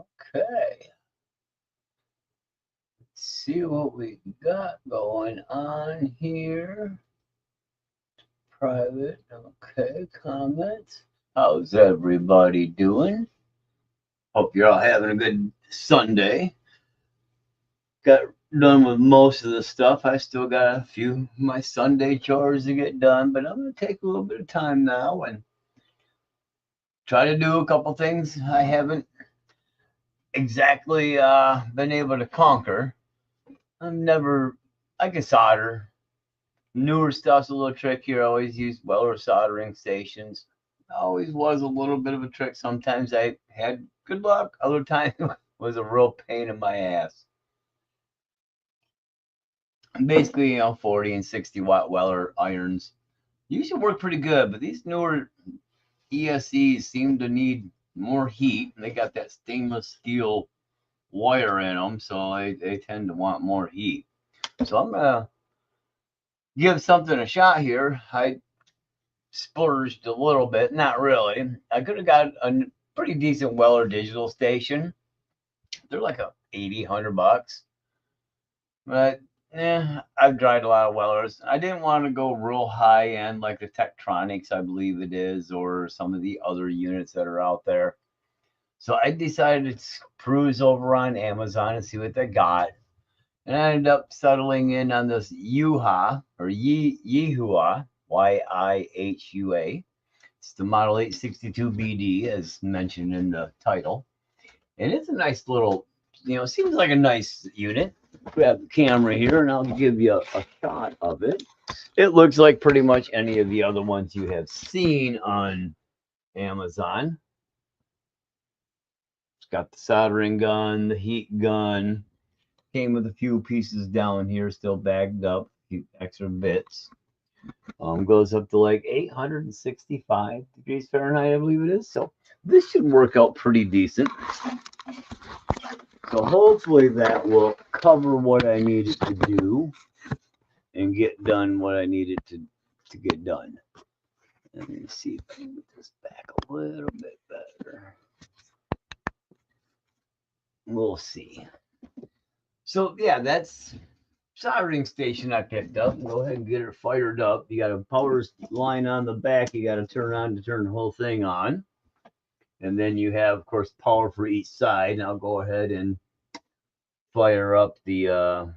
Okay. Let's see what we got going on here. Private. Okay. Comments. How's everybody doing? Hope you're all having a good Sunday. Got done with most of the stuff. I still got a few of my Sunday chores to get done, but I'm going to take a little bit of time now and try to do a couple things I haven't exactly been able to conquer. I can solder. Newer stuff's a little trickier. I always use Weller soldering stations. Always was a little bit of a trick. Sometimes I had good luck. Other times it was a real pain in my ass. Basically, 40 and 60 watt Weller irons usually work pretty good, but these newer ESCs seem to need more heat. They got that stainless steel wire in them, so they tend to want more heat. So I'm gonna give something a shot here. I splurged a little bit, not really. I could have got a pretty decent Weller digital station. They're like $80-100, but I've tried a lot of Wellers. I didn't want to go real high end like the Tektronix, I believe it is, or some of the other units that are out there. So I decided to cruise over on Amazon and see what they got. And I ended up settling in on this YIHUA, or YIHUA, YIHUA. It's the Model 862BD, as mentioned in the title. And it's a nice little, seems like a nice unit. Grab the camera here and I'll give you a shot of it. It looks like pretty much any of the other ones you have seen on Amazon. It's got the soldering gun, the heat gun. Came with a few pieces down here, still bagged up, a few extra bits. Goes up to like 865 degrees Fahrenheit, I believe it is. So this should work out pretty decent. So hopefully that will cover what I needed to do and get done what I needed to get done. Let me see if I can get this back a little bit better. We'll see. So yeah, that's soldering station I picked up. Go ahead and get it fired up. You got a power line on the back you got to turn on to turn the whole thing on. And then you have, of course, power for each side. And I'll go ahead and fire up the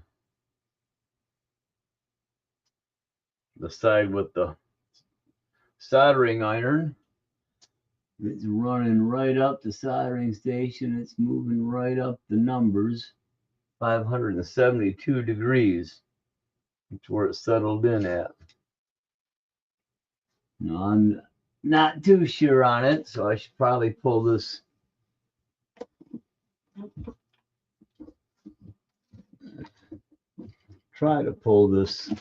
side with the soldering iron. It's running right up the soldering station. It's moving right up the numbers. 572 degrees. That's where it settled in at. No, I'm not too sure on it, so I should probably pull this. Try to pull this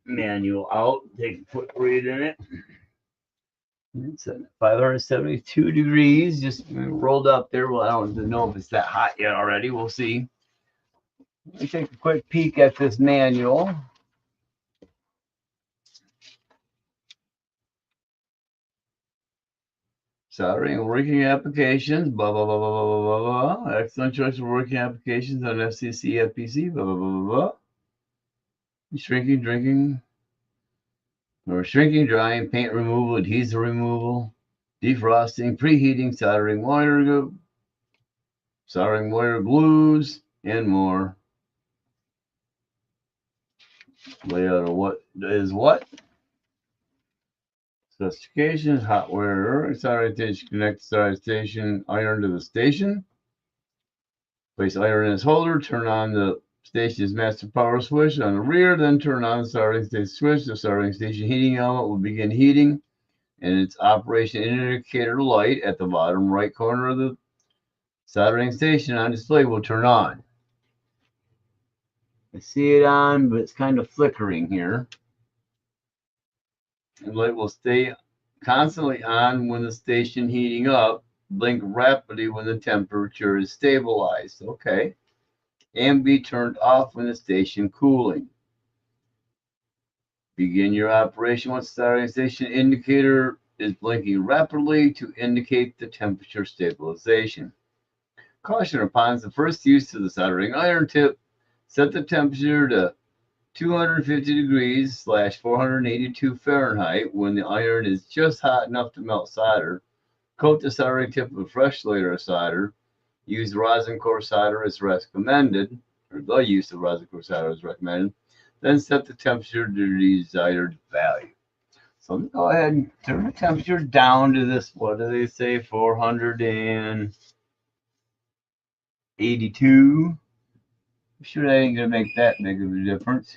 manual out. Take a quick read in it. It's at 572 degrees, just rolled up there. Well, I don't know if it's that hot yet already. We'll see. Let me take a quick peek at this manual. Soldering and working applications, blah, blah, blah, blah, blah, blah, blah. Excellent choice of working applications on FCC, FPC, blah, blah, blah, blah, blah. Shrinking, drying, paint removal, adhesive removal, defrosting, preheating, soldering wire glues, and more. Layout of what is what. Specifications, hot wire, soldering station, connect the soldering station iron to the station. Place iron in its holder, turn on the station's master power switch on the rear, then turn on the soldering station switch. The soldering station heating element will begin heating, and its operation indicator light at the bottom right corner of the soldering station on display will turn on. I see it on, but it's kind of flickering here. The light will stay constantly on when the station heating up, blink rapidly when the temperature is stabilized. Okay. And be turned off when the station cooling. Begin your operation once the soldering station indicator is blinking rapidly to indicate the temperature stabilization. Caution upon the first use of the soldering iron tip. Set the temperature to 250 degrees / 482 Fahrenheit when the iron is just hot enough to melt solder. Coat the soldering tip with a fresh layer of solder. Use rosin core solder as recommended, or the use of rosin core solder is recommended. Then set the temperature to the desired value. So let me go ahead and turn the temperature down to this, what do they say, 482. I'm sure that ain't going to make that big of a difference.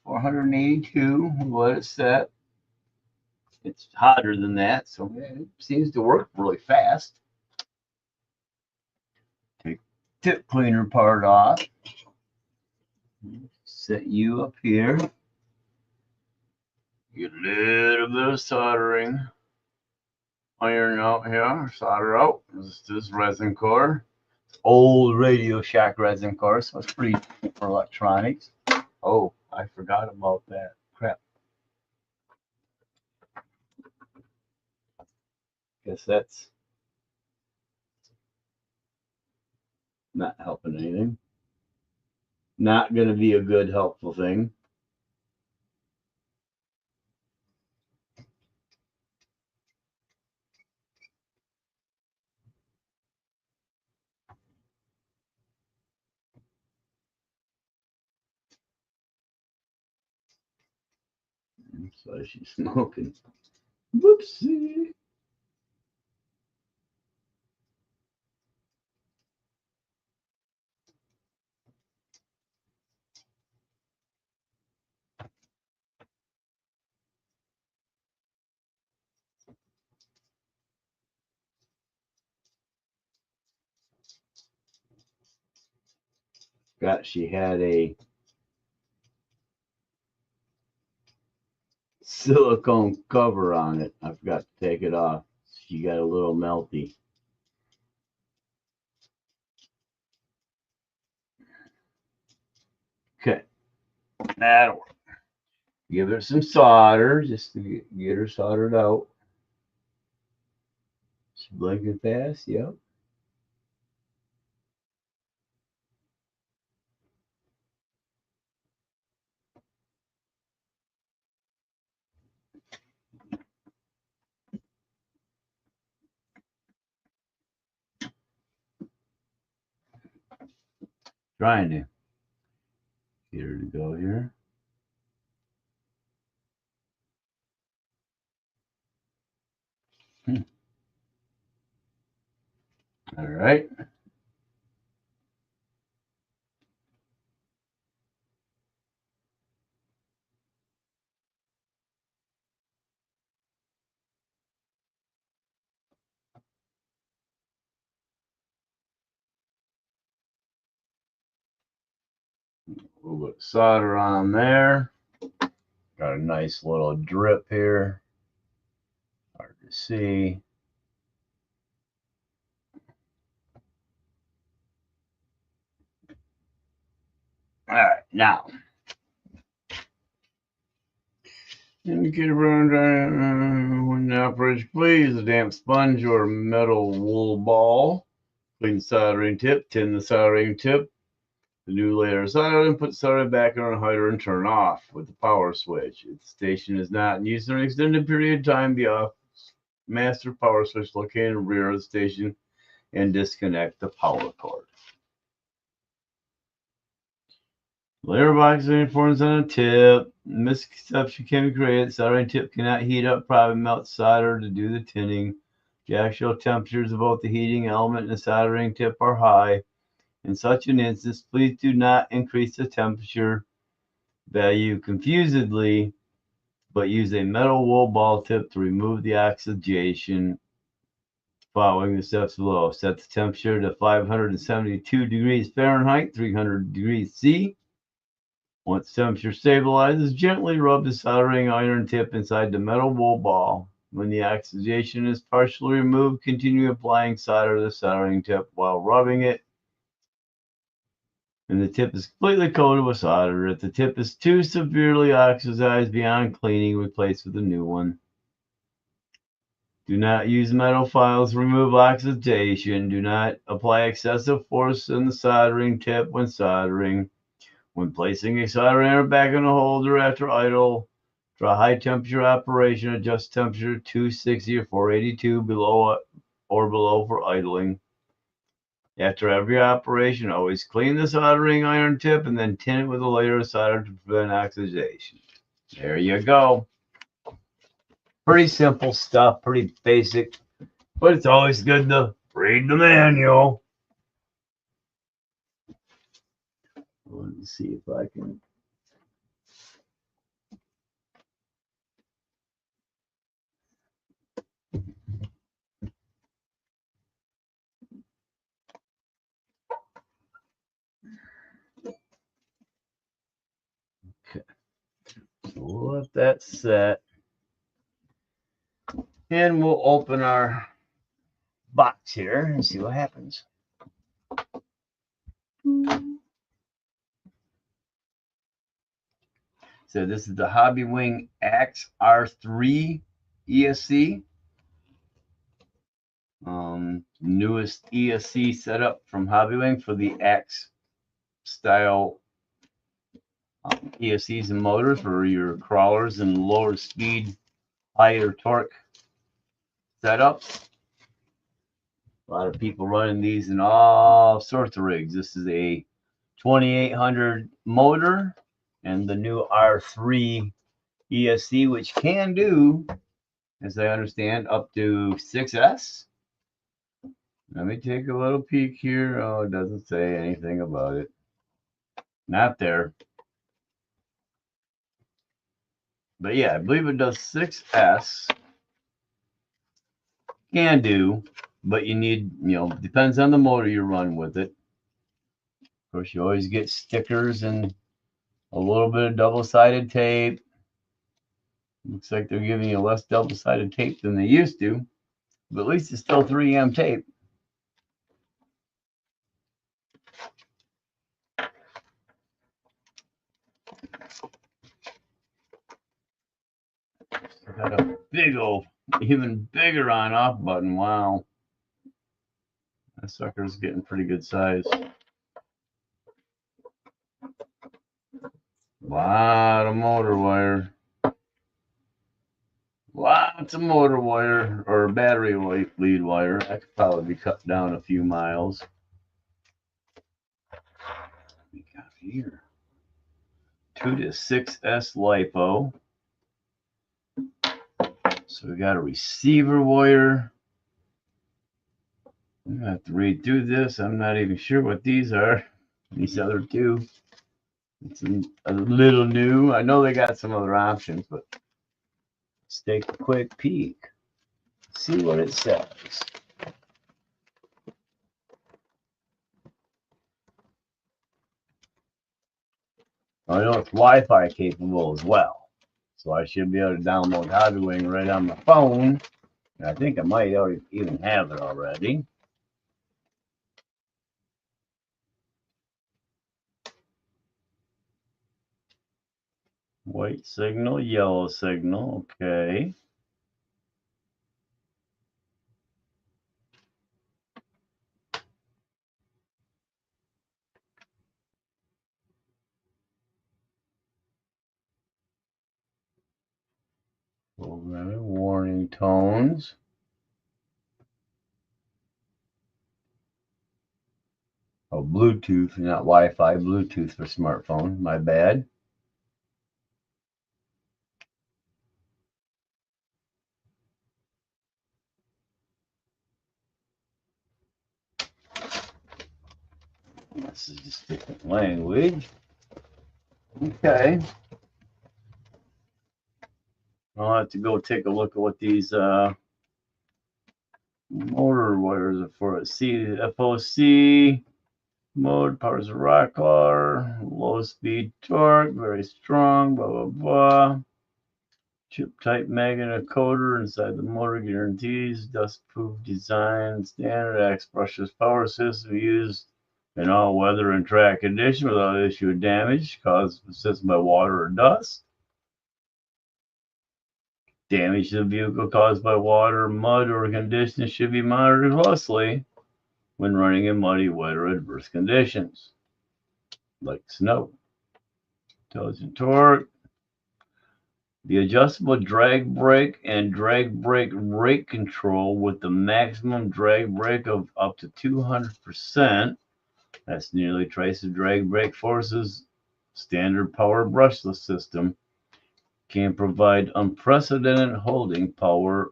482, let it set. It's hotter than that, so it seems to work really fast. Take the tip cleaner part off. Set you up here. Get a little bit of soldering iron out here, solder out. This is resin core. It's old Radio Shack resin core, so it's pretty for electronics. Oh, I forgot about that. Crap. Guess that's not helping anything. Not going to be a good, helpful thing. So she's smoking. Whoopsie. She had a silicone cover on it. I forgot to take it off. She got a little melty. Okay, that'll work. Give her some solder just to get her soldered out. She's blinking fast, yep. Trying to get her to go here. All right. A little bit of solder on there. Got a nice little drip here. Hard to see. All right, now. Indicate around when the operator please, a damp sponge or metal wool ball. Clean the soldering tip, tin the soldering tip. The new layer of solder, and put solder back on a hider and turn off with the power switch. If the station is not in use for an extended period of time, be off master power switch located in the rear of the station and disconnect the power cord. Layer of oxygen forms on a tip. Misconception can be created. Soldering tip cannot heat up, probably melt solder to do the tinning. The actual temperatures of both the heating element and the soldering tip are high. In such an instance, please do not increase the temperature value confusedly, but use a metal wool ball tip to remove the oxidation following the steps below. Set the temperature to 572 degrees Fahrenheit, 300 degrees C. Once temperature stabilizes, gently rub the soldering iron tip inside the metal wool ball. When the oxidation is partially removed, continue applying solder to the soldering tip while rubbing it and the tip is completely coated with solder. If the tip is too severely oxidized beyond cleaning, replace with a new one. Do not use metal files to remove oxidation. Do not apply excessive force in the soldering tip when soldering. When placing a soldering iron back in the holder after idle, for a high temperature operation, adjust temperature to 260 or 482 below for idling. After every operation, always clean the soldering iron tip and then tin it with a layer of solder to prevent oxidation. There you go. Pretty simple stuff, pretty basic, but it's always good to read the manual. Let me see if I can. Okay, so we'll let that set. And we'll open our box here and see what happens. So this is the Hobbywing AXE R3 ESC. Newest ESC setup from Hobbywing for the AXE style ESCs and motors for your crawlers and lower speed, higher torque setups. A lot of people running these in all sorts of rigs. This is a 2800 motor and the new R3 ESC, which can do, as I understand, up to 6S. Let me take a little peek here. Oh, it doesn't say anything about it. Not there. But yeah, I believe it does 6S. Can do, but you need, depends on the motor you run with it. Of course, you always get stickers and a little bit of double-sided tape. Looks like they're giving you less double-sided tape than they used to, but at least it's still 3M tape. Got a big old, even bigger on-off button. Wow. That sucker's getting pretty good size. Lot of motor wire. Lots of motor wire or battery lead wire. That could probably be cut down a few miles. What we got here? 2 to 6S LiPo. So we got a receiver wire. I'm gonna have to read through this. I'm not even sure what these are. These other two. It's a little new. I know they got some other options, but let's take a quick peek. See what it says. I know it's Wi-Fi capable as well, so I should be able to download Hobbywing right on my phone. And I think I might already even have it already. White signal, yellow signal, okay. Programming warning tones. Oh, Bluetooth, not Wi-Fi, Bluetooth for smartphone, my bad. This is just different language. Okay. I'll have to go take a look at what these motor wires are for. FOC mode, powers a rock car, low speed torque, very strong, blah, blah, blah. Chip type magnet encoder inside the motor guarantees dust proof design, standard axe brushless power system used in all weather and track conditions without issue of damage caused to the system by water or dust. Damage to the vehicle caused by water, mud, or conditions should be monitored closely when running in muddy, wet, or adverse conditions, like snow. Intelligent torque. The adjustable drag brake and drag brake rate control with the maximum drag brake of up to 200%. That's nearly twice the drag brake forces. Standard power brushless system can provide unprecedented holding power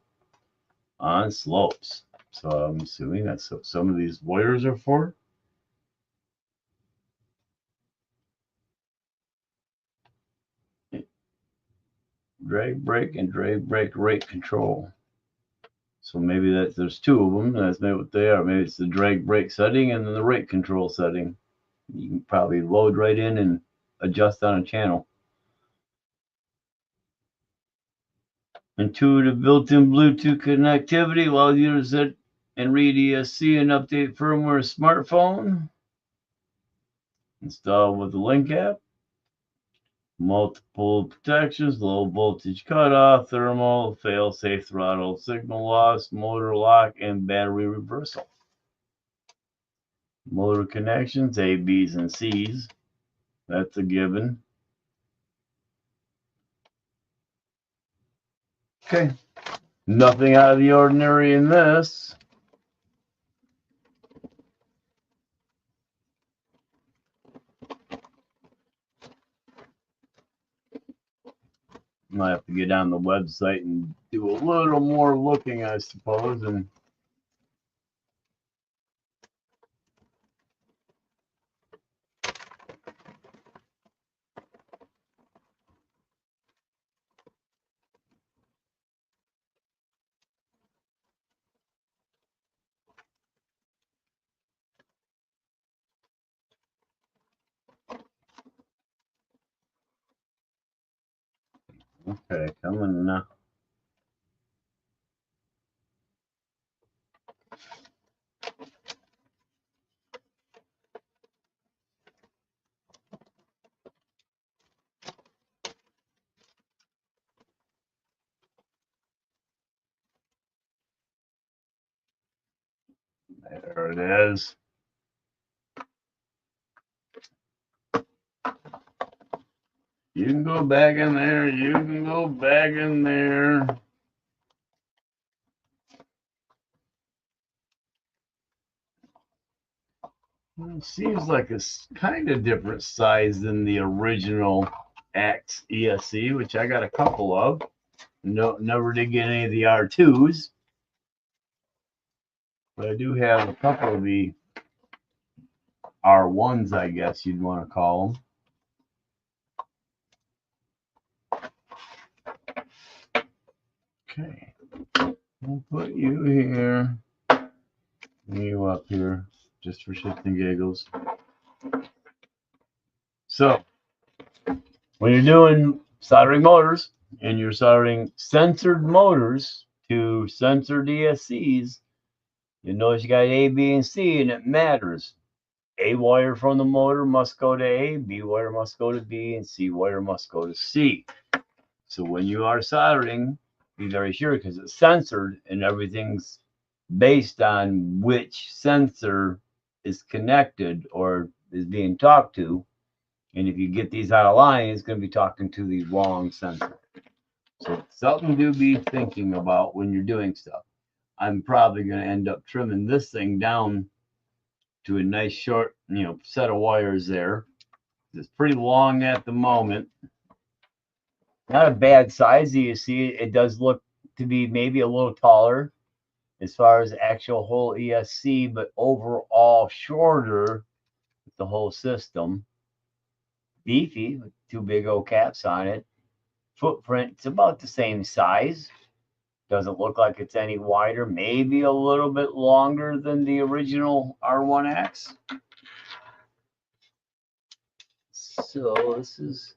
on slopes. So I'm assuming that's what some of these wires are for. Drag brake and drag brake rate control. So maybe there's two of them. That's maybe what they are. Maybe it's the drag brake setting and then the rate control setting. You can probably load right in and adjust on a channel. Intuitive built-in Bluetooth connectivity allows you to set and read ESC and update firmware smartphone. Installed with the Link app. Multiple protections, low voltage cutoff, thermal, fail-safe throttle, signal loss, motor lock, and battery reversal. Motor connections, A, B's, and C's. That's a given. Okay. Nothing out of the ordinary in this. Might have to get on the website and do a little more looking, I suppose. And okay, coming now. There it is. You can go back in there. You can go back in there. It seems like it's kind of different size than the original AXE ESC, which I got a couple of. No, never did get any of the R2s, but I do have a couple of the R1s, I guess you'd want to call them. Okay, we'll put you here, you up here, just for shits and giggles. So, when you're doing soldering motors and you're soldering censored motors to censored ESCs, you notice you got A, B, and C, and it matters. A wire from the motor must go to A, B wire must go to B, and C wire must go to C. So when you are soldering, be very sure, because it's censored and everything's based on which sensor is connected or is being talked to. And if you get these out of line, it's going to be talking to the wrong sensor. So something to be thinking about when you're doing stuff. I'm probably going to end up trimming this thing down to a nice short, set of wires there. It's pretty long at the moment. Not a bad size. You see, it does look to be maybe a little taller as far as actual whole ESC, but overall shorter with the whole system. Beefy with two big old caps on it. Footprint, it's about the same size. Doesn't look like it's any wider. Maybe a little bit longer than the original R1 AXE. So this is,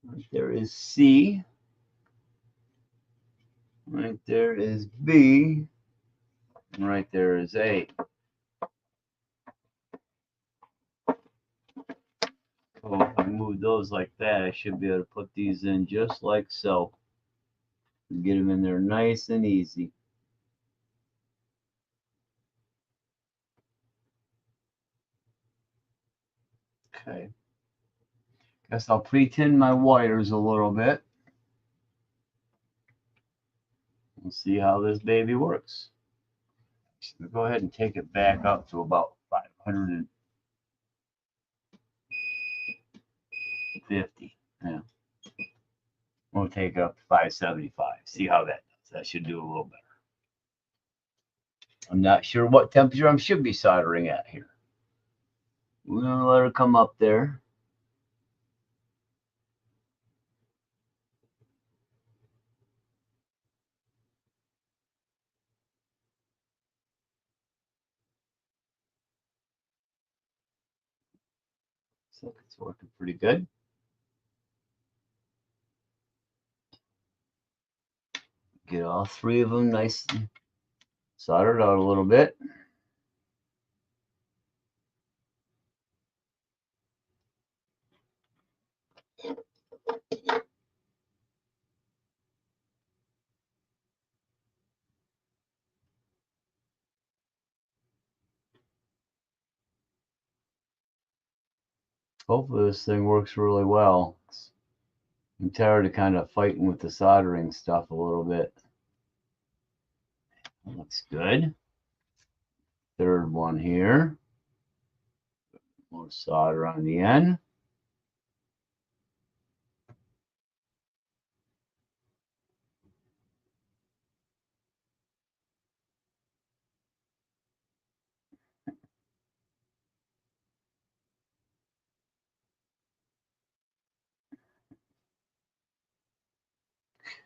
right there is C. Right there is B. And right there is 8. So if I move those like that, I should be able to put these in just like so. Get them in there nice and easy. Okay. Guess I'll pre-tin my wires a little bit. We'll see how this baby works. So go ahead and take it back up to about 550. Yeah. We'll take it up to 575. See how that does. That should do a little better. I'm not sure what temperature I should be soldering at here. We're going to let her come up there. So it's working pretty good. Get all 3 of them nice and soldered out a little bit. Hopefully this thing works really well. I'm tired of kind of fighting with the soldering stuff a little bit. That looks good. Third one here. More solder on the end.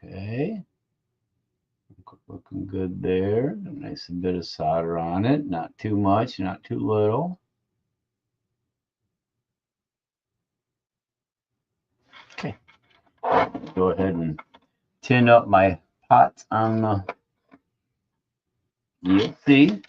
Okay. Looking good there. Nice bit of solder on it. Not too much, not too little. Okay. Go ahead and tin up my pots on the ESC.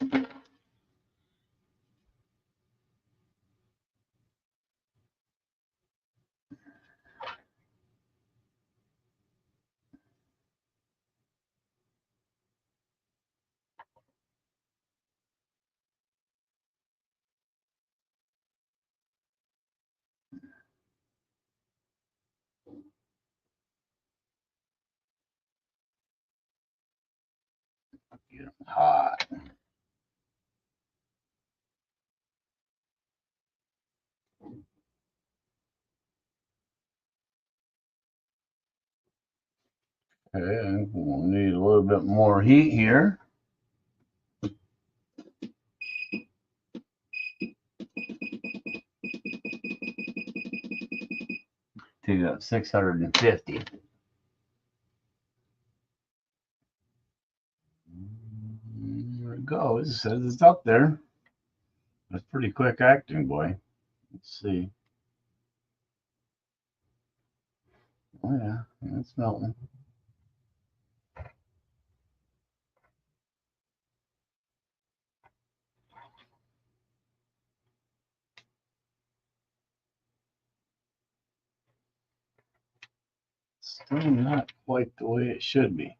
Get them hot. Okay, we'll need a little bit more heat here. To 650. There it goes. It says it's up there. That's pretty quick acting, boy. Let's see. Oh yeah, it's melting. Still not quite the way it should be.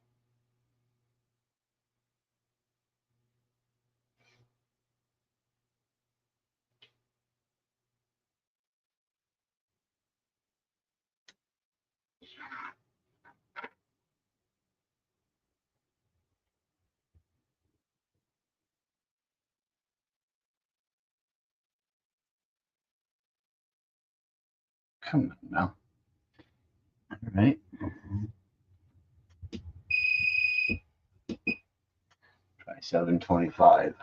Come on now. All right. Try 725.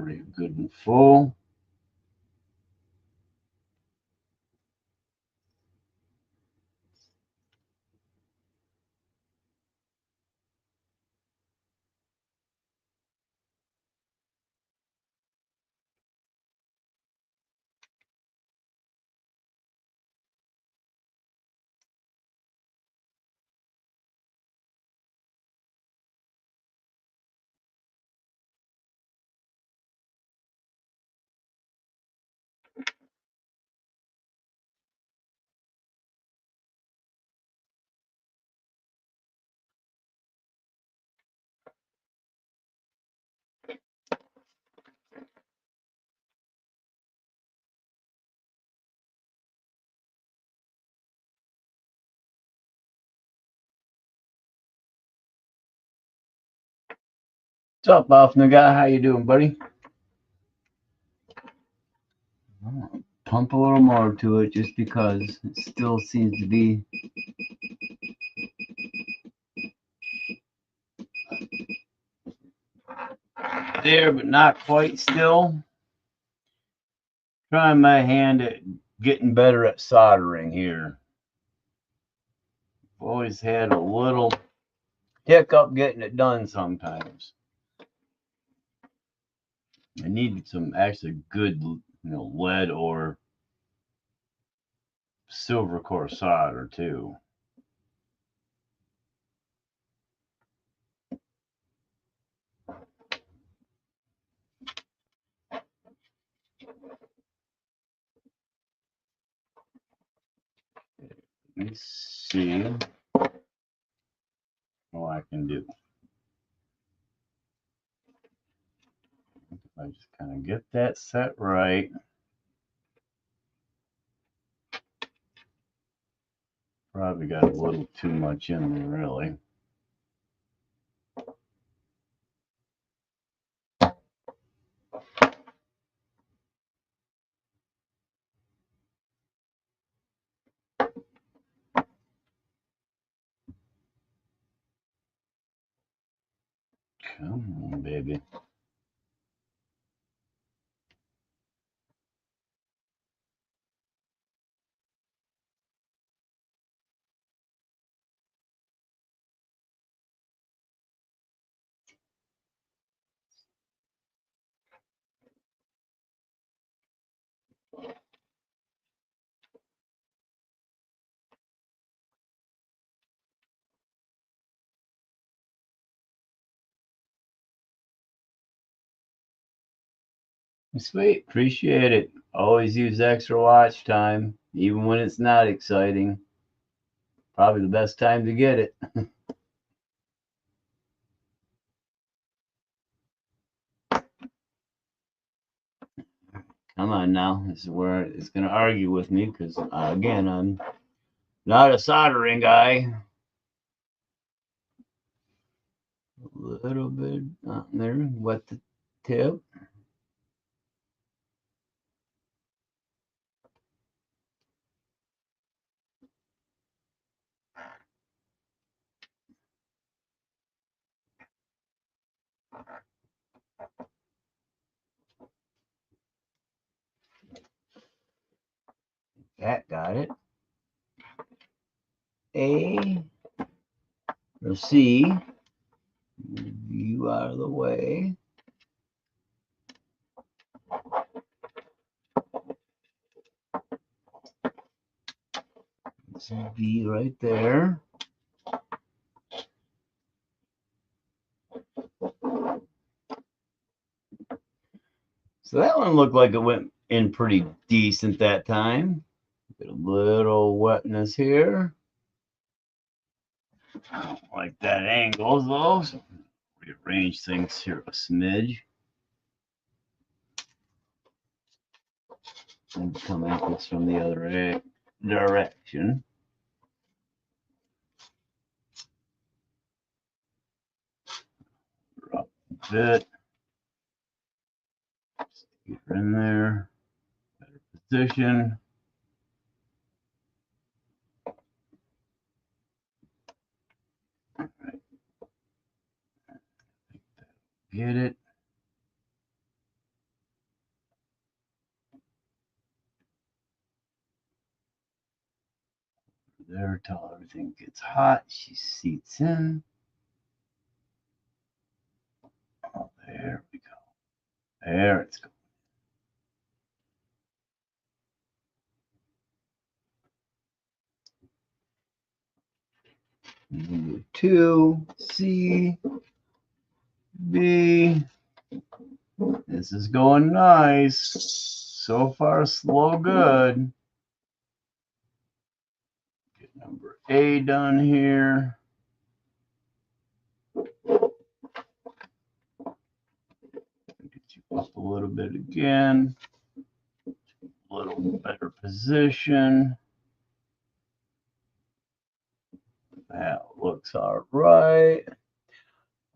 battery good and full. What's up, Buffalo guy? How you doing, buddy? Pump a little more to it just because it still seems to be there, but not quite still. Trying my hand at getting better at soldering here. Always had a little hiccup getting it done sometimes. I needed some actually good, lead or silver core solder too. Let's see what I can do. If I just kind of get that set right. Probably got a little too much in there, really. Come on, baby. Sweet, appreciate it. Always use extra watch time, even when it's not exciting. Probably the best time to get it. Come on now, this is where it's going to argue with me because, again, I'm not a soldering guy. A little bit on there, wet the tip. That got it. A or C. Move you out of the way. It's B right there. So that one looked like it went in pretty decent that time. Get a little wetness here. I don't like that angle though. So rearrange things here a smidge. And come at this from the other direction. Drop a bit. Get her in there. Better position. All right. Get it. Everything gets hot. She seats in. Oh, there we go. There it's going. Number 2, C, B. This is going nice. So far, slow good. Get number A done here. Get you up a little bit again. A little better position. That looks all right.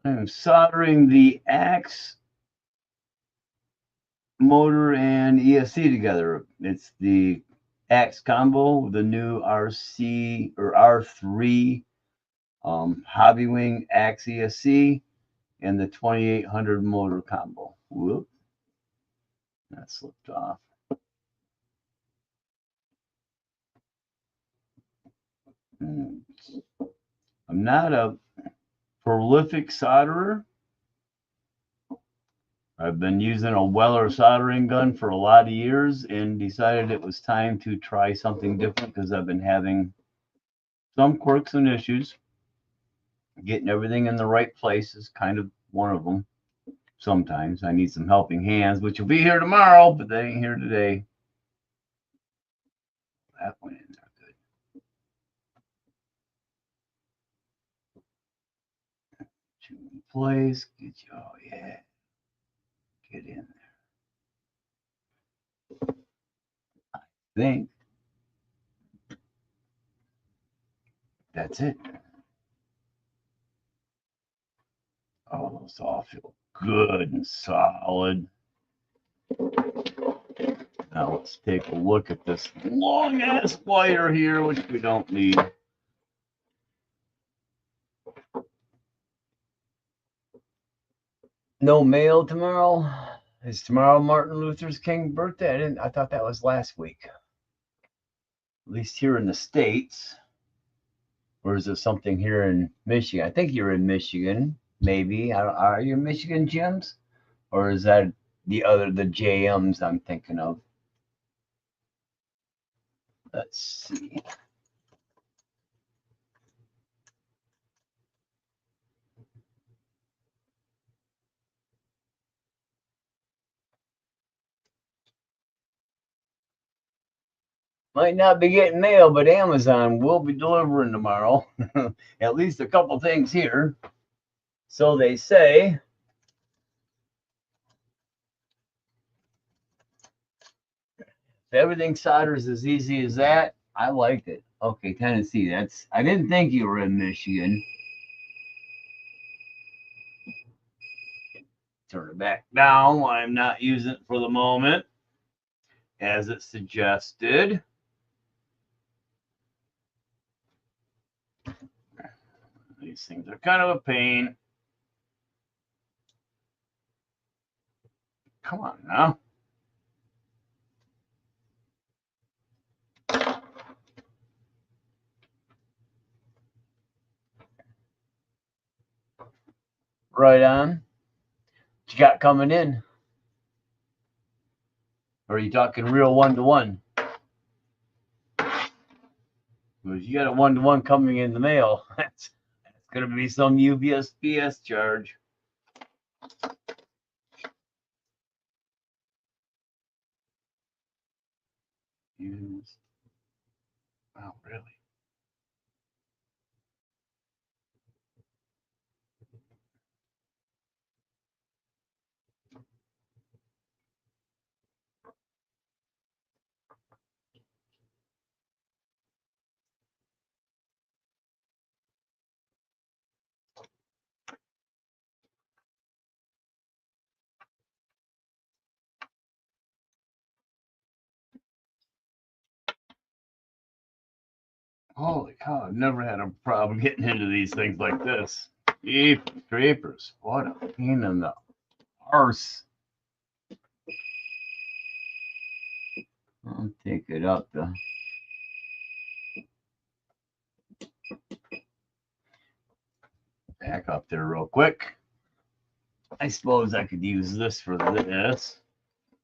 I'm soldering the AXE motor and ESC together. It's the AXE combo, the new RC or R3 Hobbywing AXE ESC, and the 2800 motor combo. Whoop, that slipped off. I'm not a prolific solderer. I've been using a Weller soldering gun for a lot of years and decided it was time to try something different because I've been having some quirks and issues. Getting everything in the right place is kind of one of them. Sometimes I need some helping hands, which will be here tomorrow, but they ain't here today. That went in there good. Two in place. Get you. Oh yeah. Get in there. I think that's it. Oh, those all feel good and solid. Now let's take a look at this long ass wire here, which we don't need. No mail tomorrow. Is tomorrow Martin Luther King's birthday? I thought that was last week. At least here in the States. Or is it something here in Michigan? I think you're in Michigan, maybe. Are you in Michigan, Jims? Or is that the JMs I'm thinking of? Let's see. Might not be getting mail, but Amazon will be delivering tomorrow. At least a couple things here. So they say. If everything solders as easy as that, I liked it. Okay, Tennessee. I didn't think you were in Michigan. Turn it back down. I'm not using it for the moment, as it suggested. These things are kind of a pain. Come on now. Right on. What you got coming in? Or are you talking real one-to-one? If you got a one-to-one coming in the mail, that's going to be some UPS charge. Oh, really? Holy cow, I've never had a problem getting into these things like this. Creepers, what a pain in the arse. I'll take it up though. Back up there real quick. I suppose I could use this for this.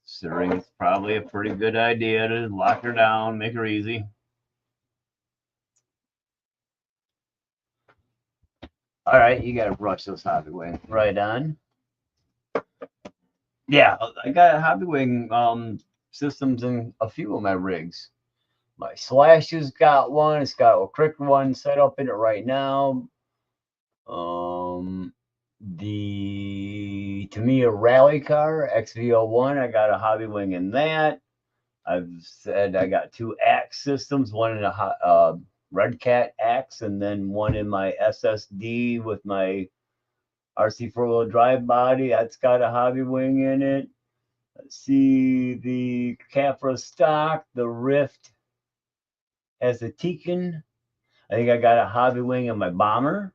Considering it's probably a pretty good idea to lock her down, make her easy. All right, you gotta brush those Hobbywing right on. Yeah, I got Hobbywing systems in a few of my rigs. My Slash has got one. It's got a Crick one set up in it right now. The Tamiya rally car XV01, I got a Hobbywing in that. I've said I got two axe systems, one in a Red Cat axe, and then one in my SSD with my RC four-wheel drive body. That's got a Hobbywing in it. Let's see, the Capra stock, the Rift has a Tekin. I think I got a Hobbywing in my Bomber.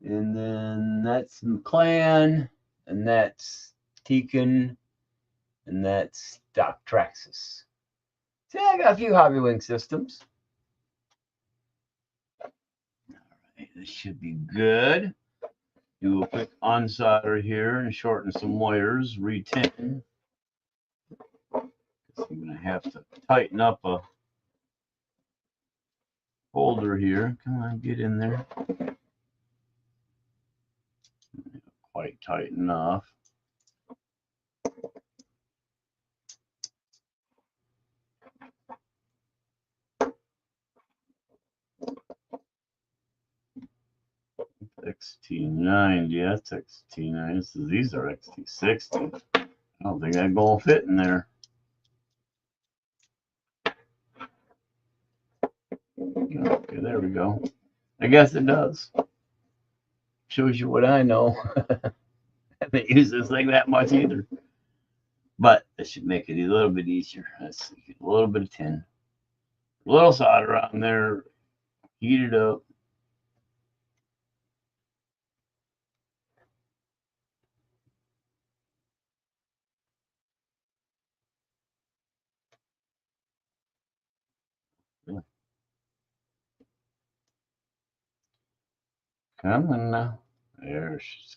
And then that's McLaren, and that's Tekin, and that's stock Traxxas. See, I got a few Hobbywing systems. All right, this should be good. Do a quick unsolder here and shorten some wires, re-tin. I'm going to have to tighten up a holder here. Come on, get in there. Quite tight enough. XT90, that's XT9. These are XT60. I don't think that gonna fit in there. Okay, there we go. I guess it does. Shows you what I know. I haven't used this thing that much either. But this should make it a little bit easier. Let's see, a little bit of tin. A little solder on there. Heat it up. Coming now. There she's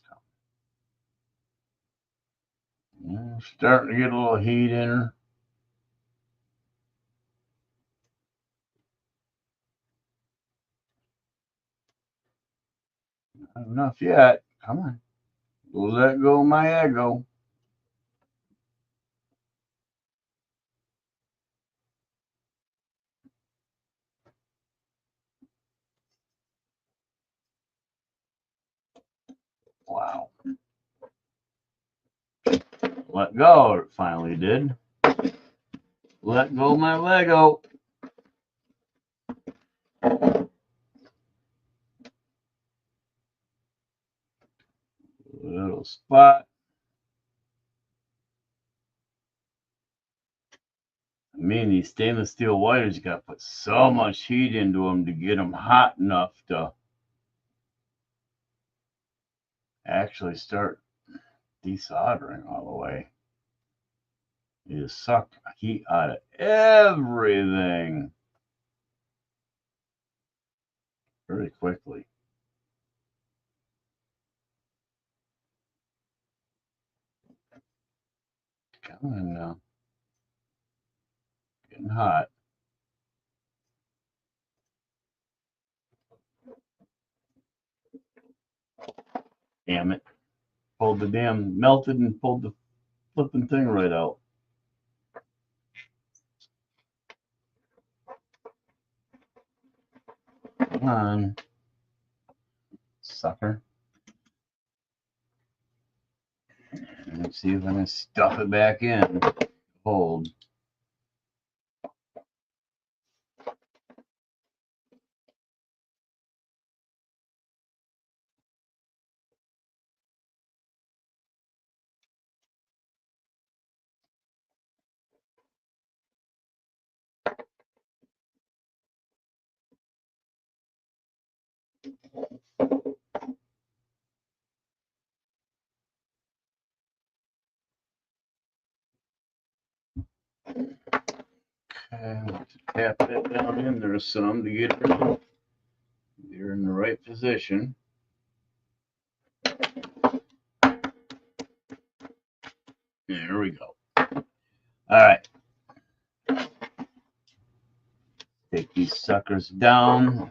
coming. Starting to get a little heat in her. Not enough yet. Come on. Let go of my ego. Wow. Let go. It finally did. Let go of my Lego. Little spot. I mean, these stainless steel wires, you got to put so much heat into them to get them hot enough to actually start desoldering all the way. You just suck heat out of everything very quickly. Come on now. Getting hot. Damn it. Pulled the damn, melted and pulled the flipping thing right out. Come on. Sucker. Let's see if I can stuff it back in. Hold. Okay, tap that down in there some to get it You're in the right position. There we go. All right. Take these suckers down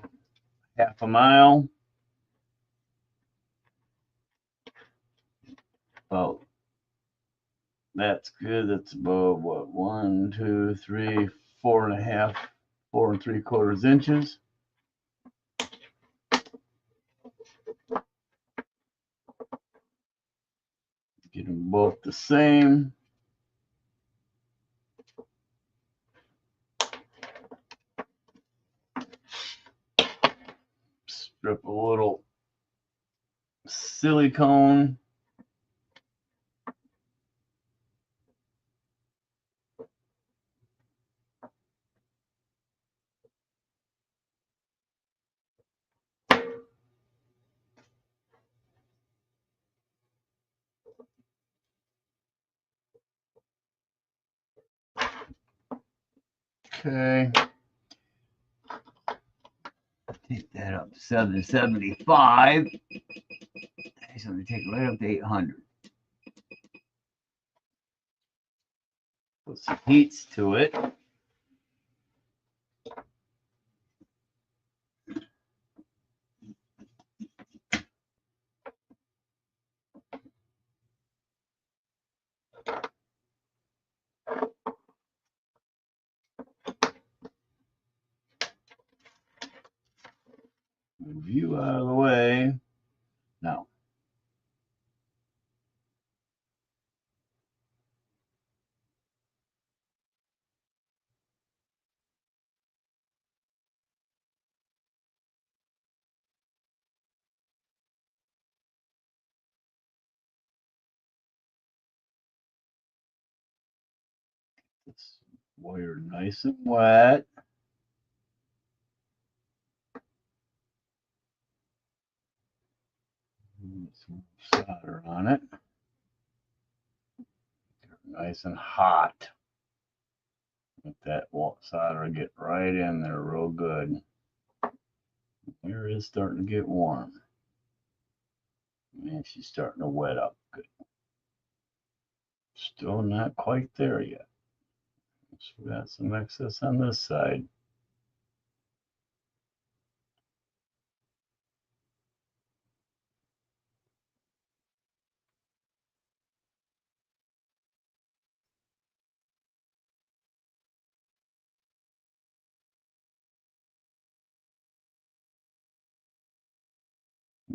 half a mile. About that's good. That's about what, 1, 2, 3, 4.5, 4 3/4 inches. Get them both the same. Strip a little silicone. Okay. Take that up to 775. So we take it right up to 800. Put some heats to it. Move you out of the way. Now, this wire nice and wet. Some solder on it. Nice and hot. Let that solder get right in there real good. Here it is starting to get warm. And she's starting to wet up good. Still not quite there yet. We got some excess on this side.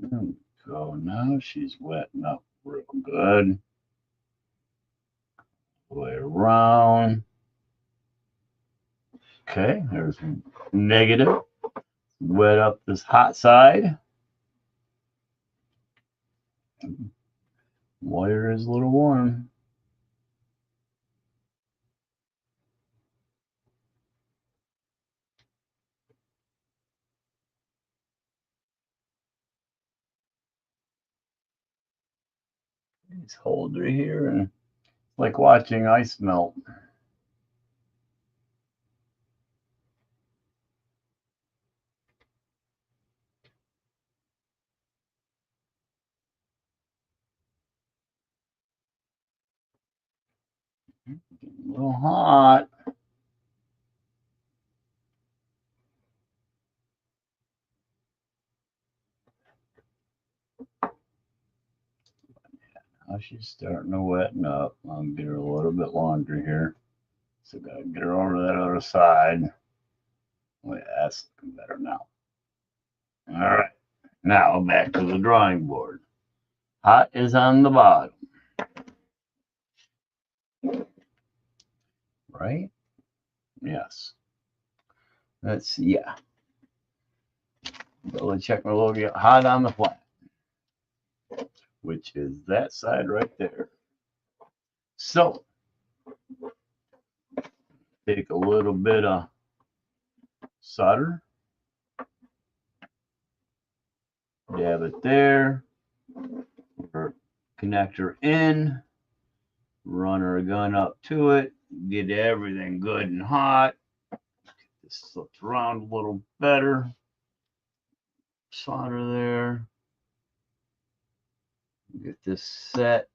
There we go. Now she's wetting up real good. Way around. Okay, there's negative. Wet up this hot side. Wire is a little warm. This holder here, and it's like watching ice melt. Getting a little hot. Now she's starting to wetten up. I'll get her a little bit longer here. So gotta get her over to that other side. Wait, that's looking better now. All right, now back to the drawing board. Hot is on the bottom. Right? Yes. Let's see, yeah. Double check my logo. Hot on the flat, which is that side right there. So, take a little bit of solder, dab it there, connector in, run our gun up to it, get everything good and hot. This slips around a little better. solder there. Get this set.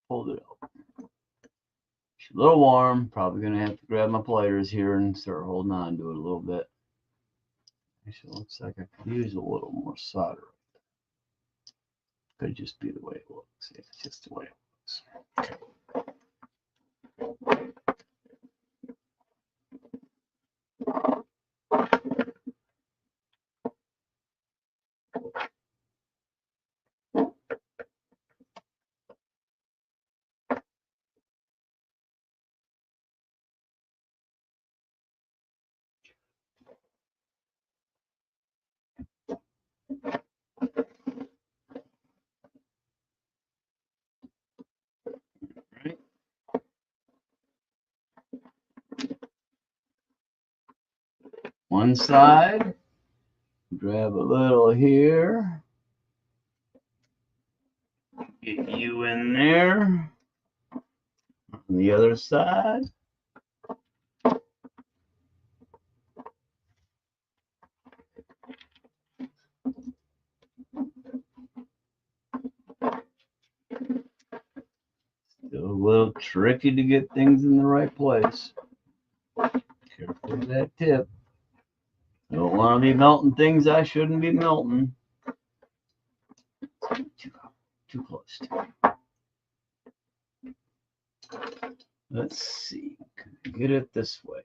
Hold it up. It's a little warm. Probably gonna have to grab my pliers here and start holding on to it a little bit. Actually, it looks like I could use a little more solder. Could just be the way it looks. It's just the way it looks. Right. One side, grab a little here, get you in there. On the other side, still a little tricky to get things in the right place. Careful with that tip. Don't want to be melting things I shouldn't be melting. Too close to it. Let's see. Can I get it this way?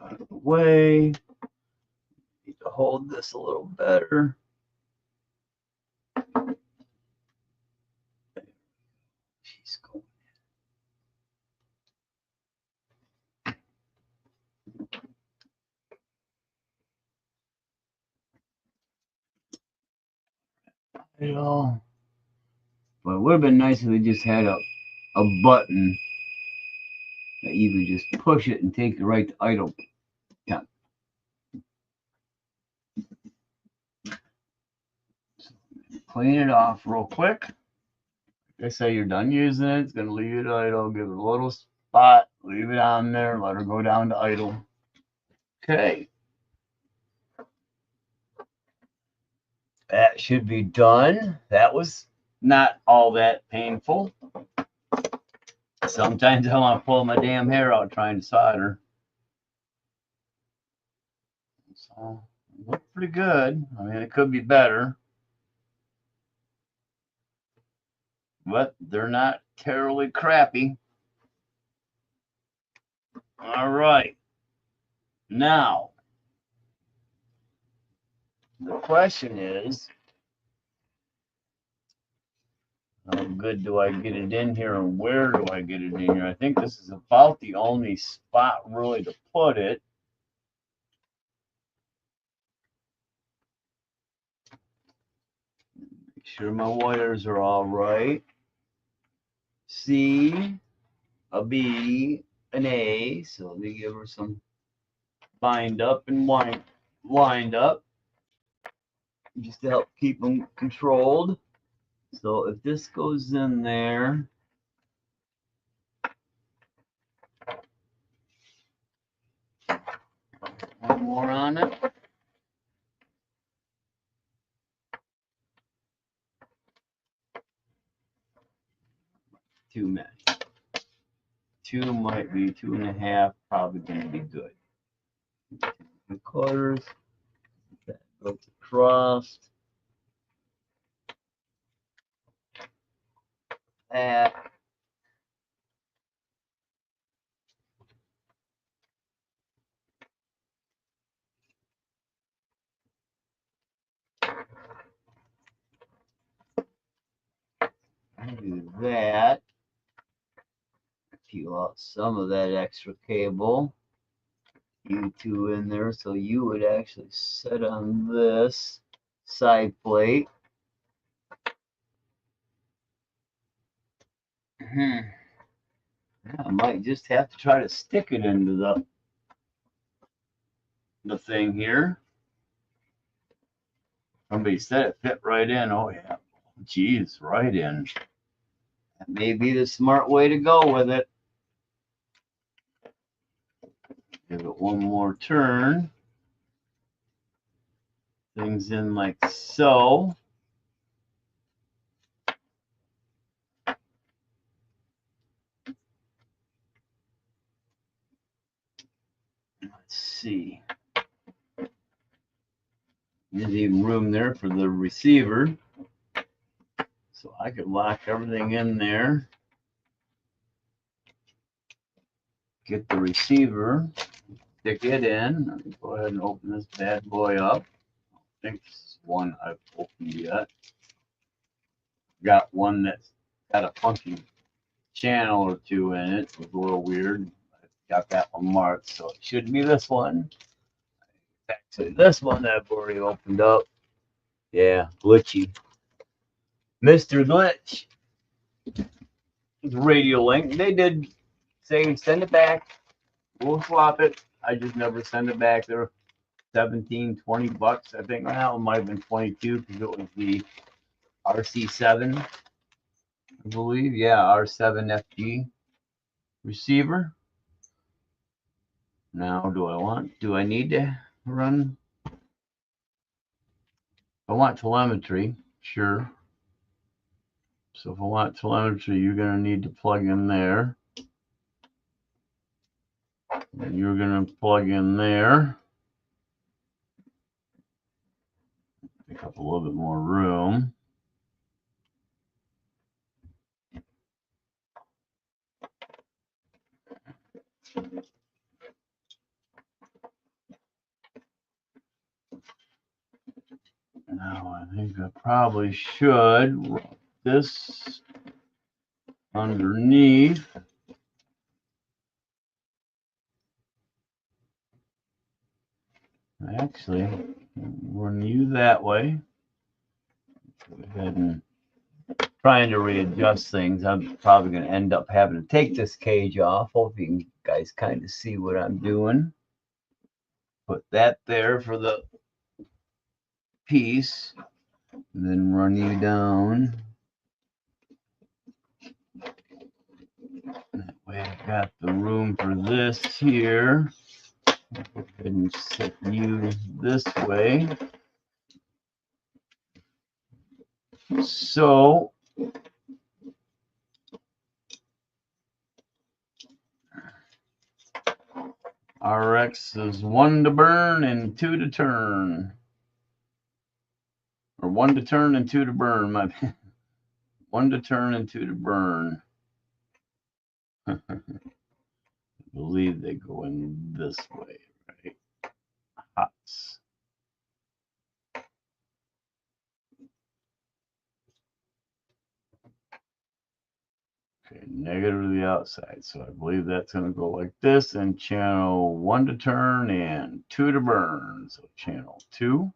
Out of the way. Need to hold this a little better. She's going. You know, but it would have been nice if we just had a button that you could just push it and take it right to idle. Yeah. So clean it off real quick. Like I say, you're done using it. It's going to leave it idle. Give it a little spot. Leave it on there. Let her go down to idle. Okay. That should be done. That was not all that painful. Sometimes I want to pull my damn hair out trying to solder. So, it looked pretty good. I mean, it could be better. But they're not terribly crappy. All right. Now, the question is, how good do I get it in here and where do I get it in here? I think this is about the only spot really to put it. Make sure my wires are all right. C, a B, an A. So let me give her some bind up and wind up just to help keep them controlled. So if this goes in there, one more on it. Two mesh. Two might be 2.5, probably going to be good. 3/4. That goes across. That. Do that. Peel out some of that extra cable. you two in there, so you would actually sit on this side plate. I might just have to try to stick it into the thing here. Somebody said it fit right in. Oh yeah, geez, right in. That may be the smart way to go with it. Give it one more turn. Things in like so. Let's see. There's even room there for the receiver. So I could lock everything in there. Get the receiver, stick it in. Let me go ahead and open this bad boy up. I think this is one I've opened yet. Got one that's got a funky channel or two in it. It was a little weird. I got that one marked, so it should be this one. Actually, this one that I've already opened up. Yeah, glitchy. Mr. Glitch. Radio Link. They did say send it back. We'll swap it. I just never send it back. They're 17, 20 bucks. I think now it might have been 22 because it was the RC7, I believe. Yeah, R7 FG receiver. Now, do I need to run? I want telemetry, sure. So if I want telemetry, you're going to need to plug in there. And you're going to plug in there. Pick up a little bit more room. Now I think I probably should run this underneath. Actually, run you that way. Go ahead and trying to readjust things. I'm probably going to end up having to take this cage off. Hope you guys kind of see what I'm doing. Put that there for the piece, and then run you down. That way I've got the room for this here. Go ahead and set you this way. So RX is 1 to burn and 2 to turn. Or 1 to turn and 2 to burn. 1 to turn and 2 to burn. I believe they go in this way, right? Hots. Okay, negative to the outside. So I believe that's going to go like this, and channel 1 to turn and 2 to burn. So channel 2.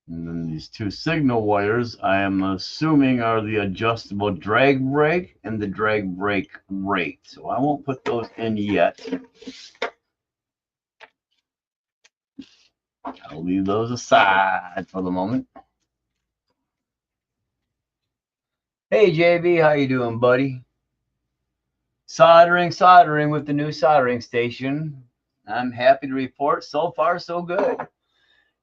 And then these 2 signal wires, I am assuming, are the adjustable drag brake and the drag brake rate. So I won't put those in yet. I'll leave those aside for the moment. Hey JB, how you doing, buddy? Soldering with the new soldering station. I'm happy to report so far so good.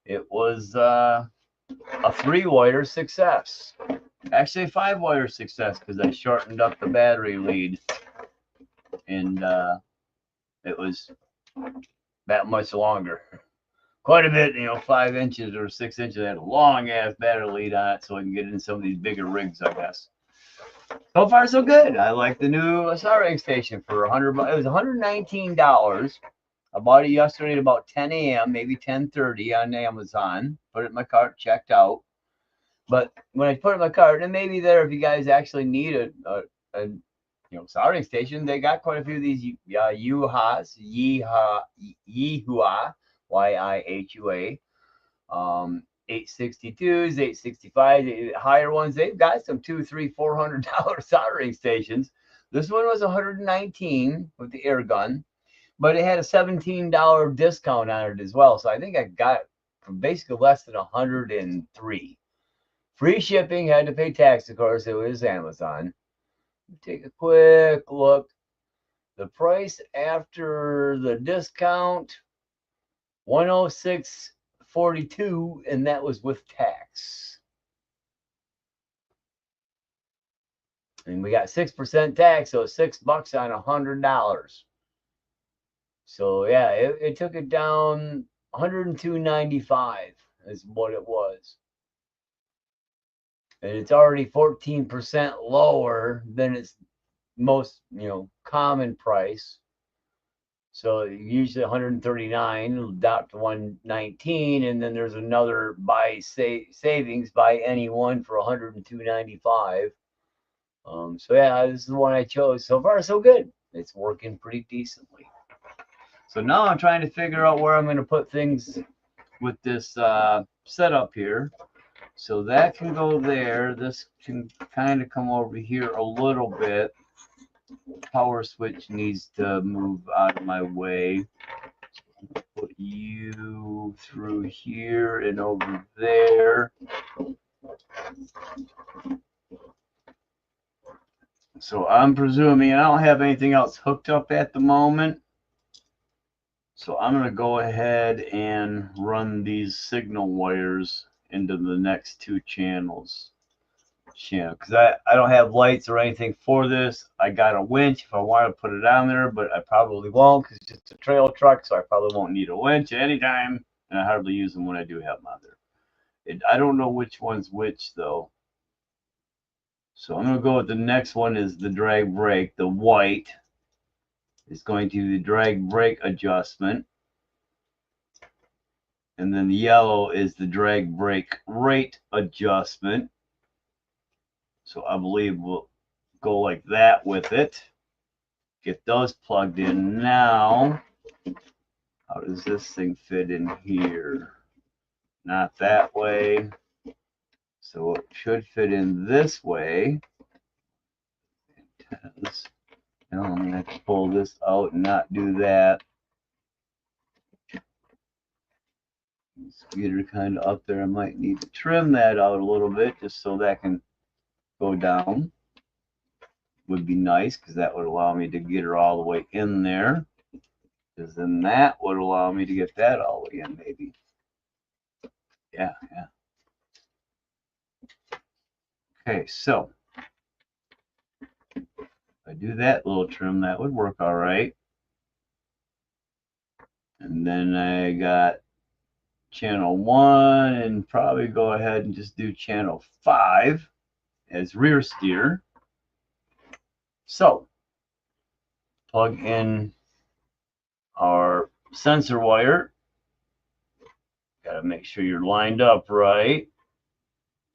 It was a 3-wire success. Actually a 5-wire success because I shortened up the battery lead. And it was that much longer. Quite a bit, 5 inches or 6 inches. I had a long ass battery lead on it so I can get in some of these bigger rigs, I guess. So far, so good. I like the new soldering station for $100. It was $119. I bought it yesterday at about 10 a.m., maybe 10:30 on Amazon. Put it in my cart, checked out. But when I put it in my cart, and maybe there, if you guys actually need a soldering station, they got quite a few of these YIHUAs, YIHUA, YIHUA, 862s, 865s, higher ones. They've got some $200, $300, $400 soldering stations. This one was $119 with the air gun, but it had a $17 discount on it as well. So I think I got it for basically less than $103. Free shipping, had to pay tax, of course. It was Amazon. Take a quick look. The price after the discount, $106.42, and that was with tax. And we got 6% tax, so it's $6 on $100. So yeah, it took it down. $102.95 is what it was. And it's already 14% lower than its most, common price. So usually 139, down to 119, and then there's another savings buy any one for 102.95. So yeah, this is the one I chose. So far, so good. It's working pretty decently. So now I'm trying to figure out where I'm going to put things with this setup here. So that can go there. This can kind of come over here a little bit. Power switch needs to move out of my way. So put you through here and over there. So I'm presuming I don't have anything else hooked up at the moment. So I'm going to go ahead and run these signal wires into the next two channels. Because I don't have lights or anything for this. I got a winch if I want to put it on there, but I probably won't because it's just a trail truck, so I probably won't need a winch anytime, and I hardly use them when I do have them on there. I don't know which one's which, though. So I'm going to go with the next one is the drag brake. The white is going to be the drag brake adjustment. And then the yellow is the drag brake rate adjustment. So I believe we'll go like that with it. Get those plugged in now. How does this thing fit in here? Not that way. So it should fit in this way. Now I'm going to have to pull this out and not do that. Get her kind of up there. I might need to trim that out a little bit just so that can go down. Would be nice because that would allow me to get her all the way in there. Because then that would allow me to get that all the way in, maybe. Yeah. Okay, so if I do that little trim, that would work all right. And then I got channel 1 and probably go ahead and just do channel 5 as rear steer. So plug in our sensor wire. Got to make sure you're lined up right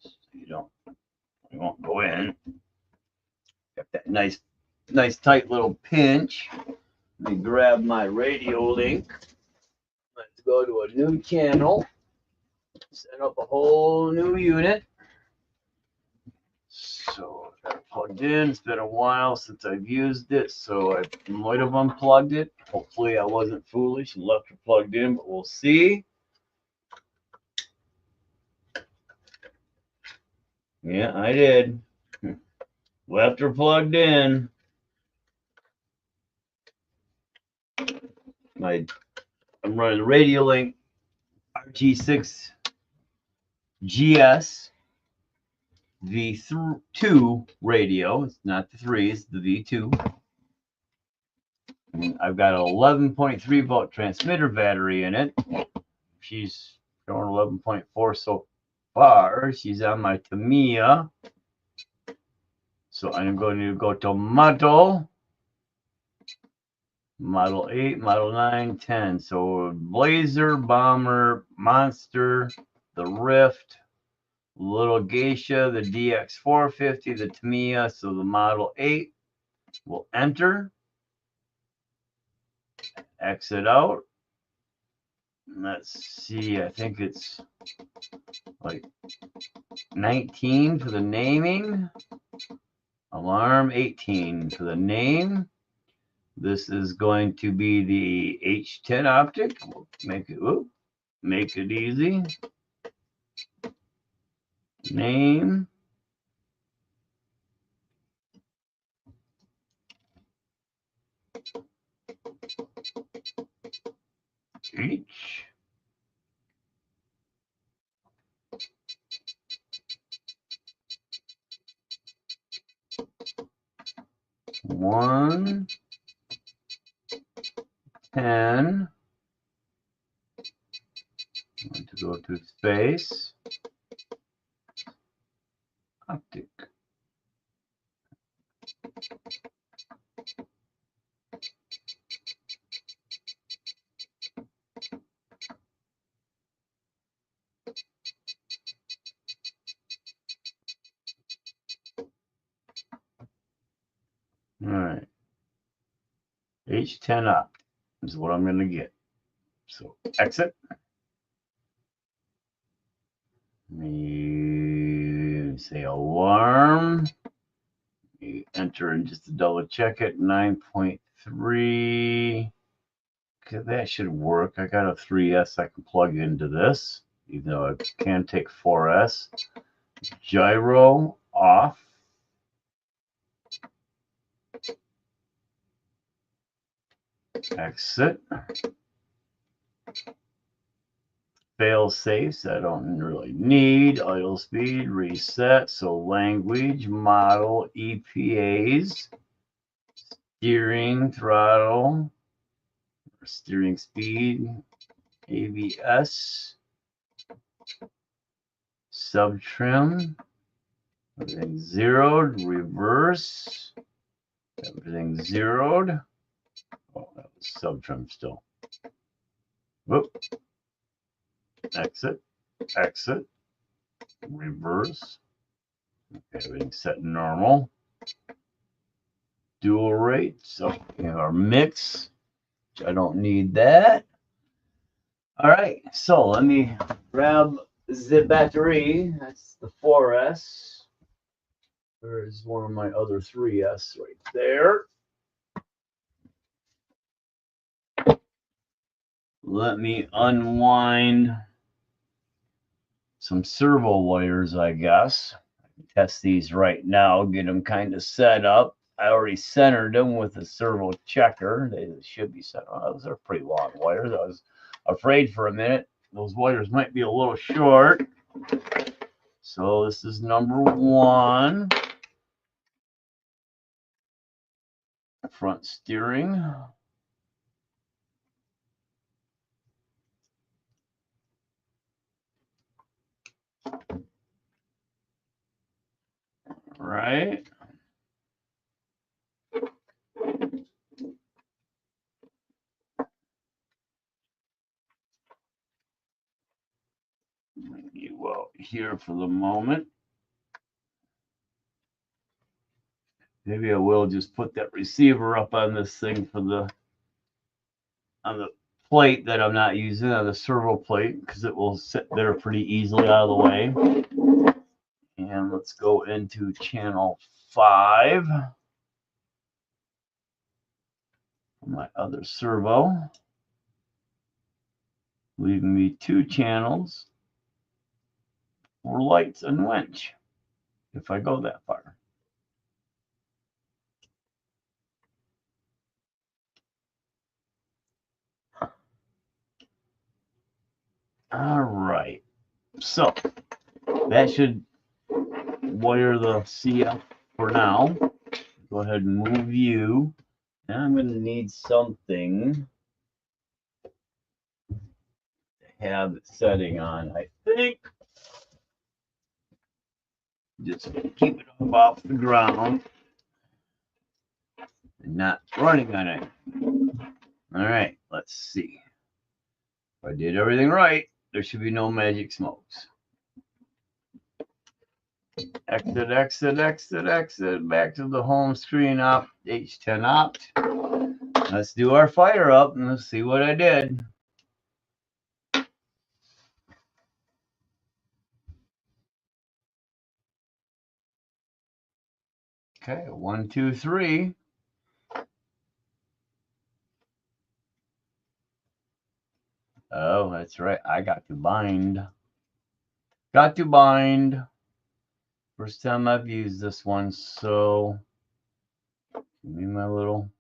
so you won't go in. Got that nice tight little pinch. Let me grab my radio link. Let's go to a new channel. Set up a whole new unit. So I got it plugged in. It's been a while since I've used it, so I might have unplugged it. Hopefully I wasn't foolish and left it plugged in, but we'll see. Yeah, I did. Left her plugged in. I'm running Radio Link RG6GS V2 radio. It's not the 3, it's the V2. And I've got an 11.3 volt transmitter battery in it. She's showing 11.4 so far. She's on my Tamiya. So I'm going to go to Model 8, Model 9, 10. So Blazer, Bomber, Monster, the Rift, little Geisha, the DX450, the Tamiya, so the Model 8 will enter, exit out. Let's see, I think it's like 19 for the naming, alarm 18 for the name. This is going to be the H10 Optic. We'll make it easy. Name. H. One. 10. I'm going to go to space. Optic. All right. H10 Optic is what I'm going to get. So exit. You say alarm. You enter and just to double check it. 9.3. Okay, that should work. I got a 3S I can plug into this, even though I can take 4S. Gyro off. Exit. Fail safes I don't really need. Idle speed reset. So language, model, EPAs, steering, throttle, steering speed, ABS, sub trim, everything zeroed, reverse, everything zeroed. Oh, that was sub trim still. Whoop. Exit, exit, reverse. Okay, everything's set normal. Dual rate, so we have our mix, which I don't need that. All right, so let me grab the battery. That's the 4S. There's one of my other 3S right there. Let me unwind some servo wires, I guess. I can test these right now, get them kind of set up. I already centered them with a servo checker. They should be set up. Those are pretty long wires. I was afraid for a minute those wires might be a little short. So this is number 1. Front steering. Right. You out here for the moment. Maybe I will just put that receiver up on this thing for the plate that I'm not using, on the servo plate, because it will sit there pretty easily out of the way. And let's go into channel 5. My other servo, leaving me 2 channels for lights and winch, if I go that far. All right, so that should wire the CF for now. Go ahead and move you. Now I'm going to need something to have it setting on, I think. Just keep it up off the ground and not running on it. All right, let's see. If I did everything right, there should be no magic smokes. Exit, exit, exit, exit. Back to the home screen. H10 Opt. Let's do our fire up and let's see what I did. Okay, 1, 2, 3. Oh, that's right. I got to bind. Got to bind. First time I've used this one, so give me my little.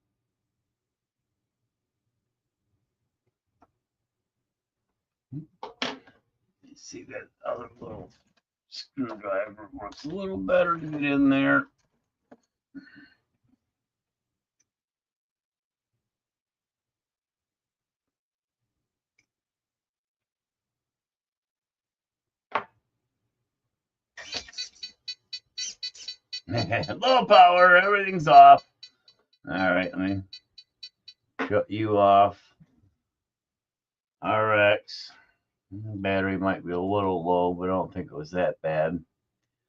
Let's see, that other little screwdriver works a little better to get in there. Low power, everything's off. All right, let me shut you off. RX. Battery might be a little low, but I don't think it was that bad.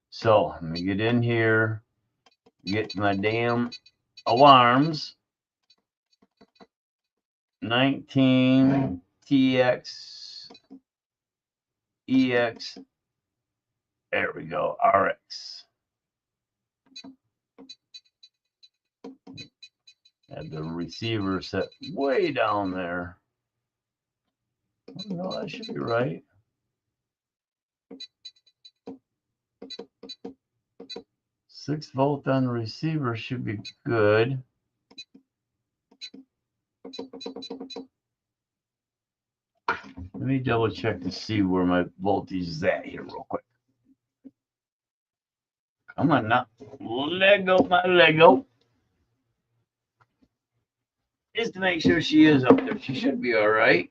So let me get in here, get my damn alarms. 19 TX EX. There we go. RX. Have the receiver set way down there. Oh, no, that should be right. Six volt on the receiver should be good. Let me double check to see where my voltage is at here real quick. Come on now. Lego, my Lego. Just to make sure she is up there. She should be all right.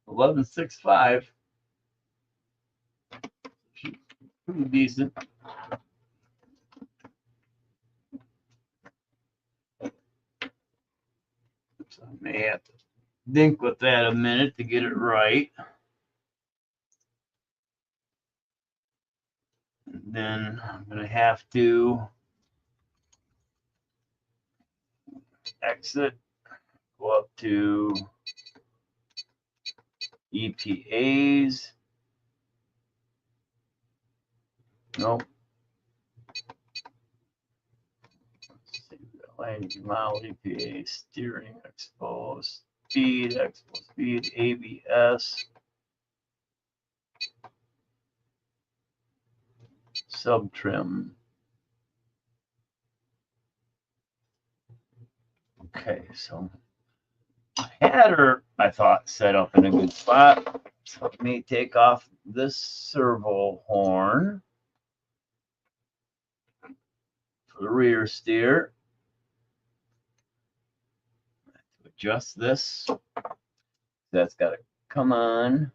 $11.65. Pretty decent. So I may have to think with that a minute to get it right. And then I'm going to have to exit, go up to EPAs. Nope. Lmao, EPA, steering, exposed, speed, ABS, sub trim. Okay, so I had her, I thought, set up in a good spot. So let me take off this servo horn for the rear steer. Adjust this. That's got to come on.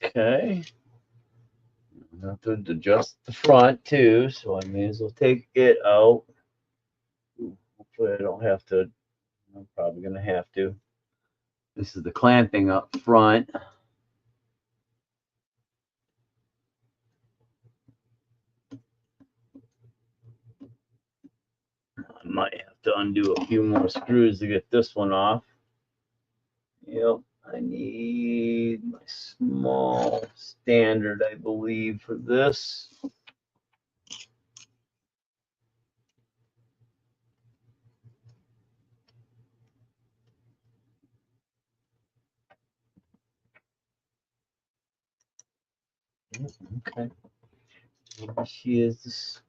Okay. I have to adjust the front too, so I may as well take it out. Hopefully I don't have to. I'm probably going to have to. This is the clamping up front. I might have to undo a few more screws to get this one off. Yep, I need my small standard, I believe, for this. Okay. She is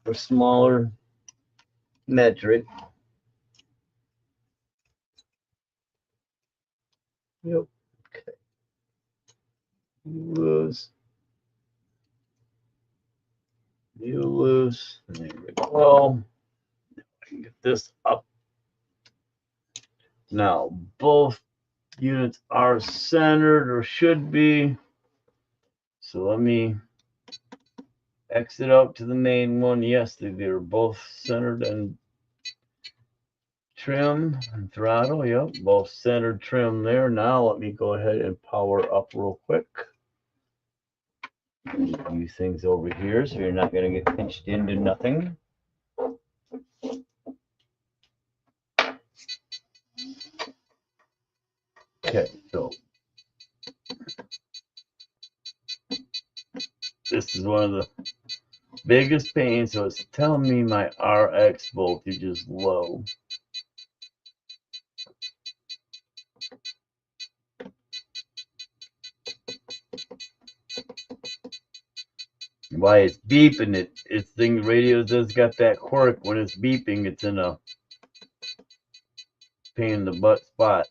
for smaller metric. Yep. Okay. Loose. You loose. There we go. I can get this up. Now, both units are centered or should be. So let me exit out to the main one. Yes, they're both centered and trim and throttle. Yep, both centered trim there. Now let me go ahead and power up real quick. Do things over here so you're not going to get pinched into nothing. Okay, so this is one of the biggest pains. So it's telling me my RX voltage is low. Why it's beeping, it's thing, the radio does got that quirk. When it's beeping, it's in a pain in the butt spot.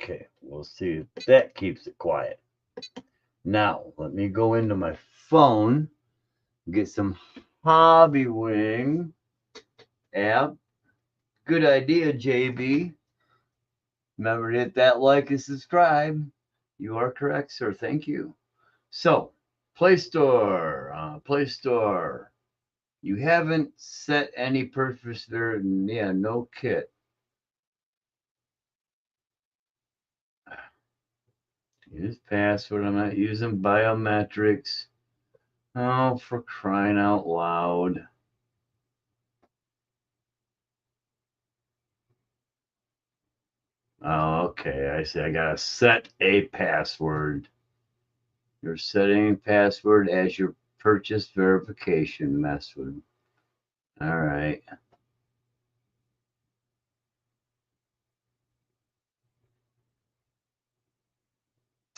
Okay, we'll see if that keeps it quiet. Now, let me go into my phone, get some Hobbywing app. Good idea, JB. Remember to hit that like and subscribe. You are correct, sir. Thank you. So, Play Store. Play Store. You haven't set any purpose there. Yeah, no kit. Use password. I'm not using biometrics. Oh, for crying out loud. Oh, okay. I see. I gotta set a password. You're setting a password as your purchase verification method. All right.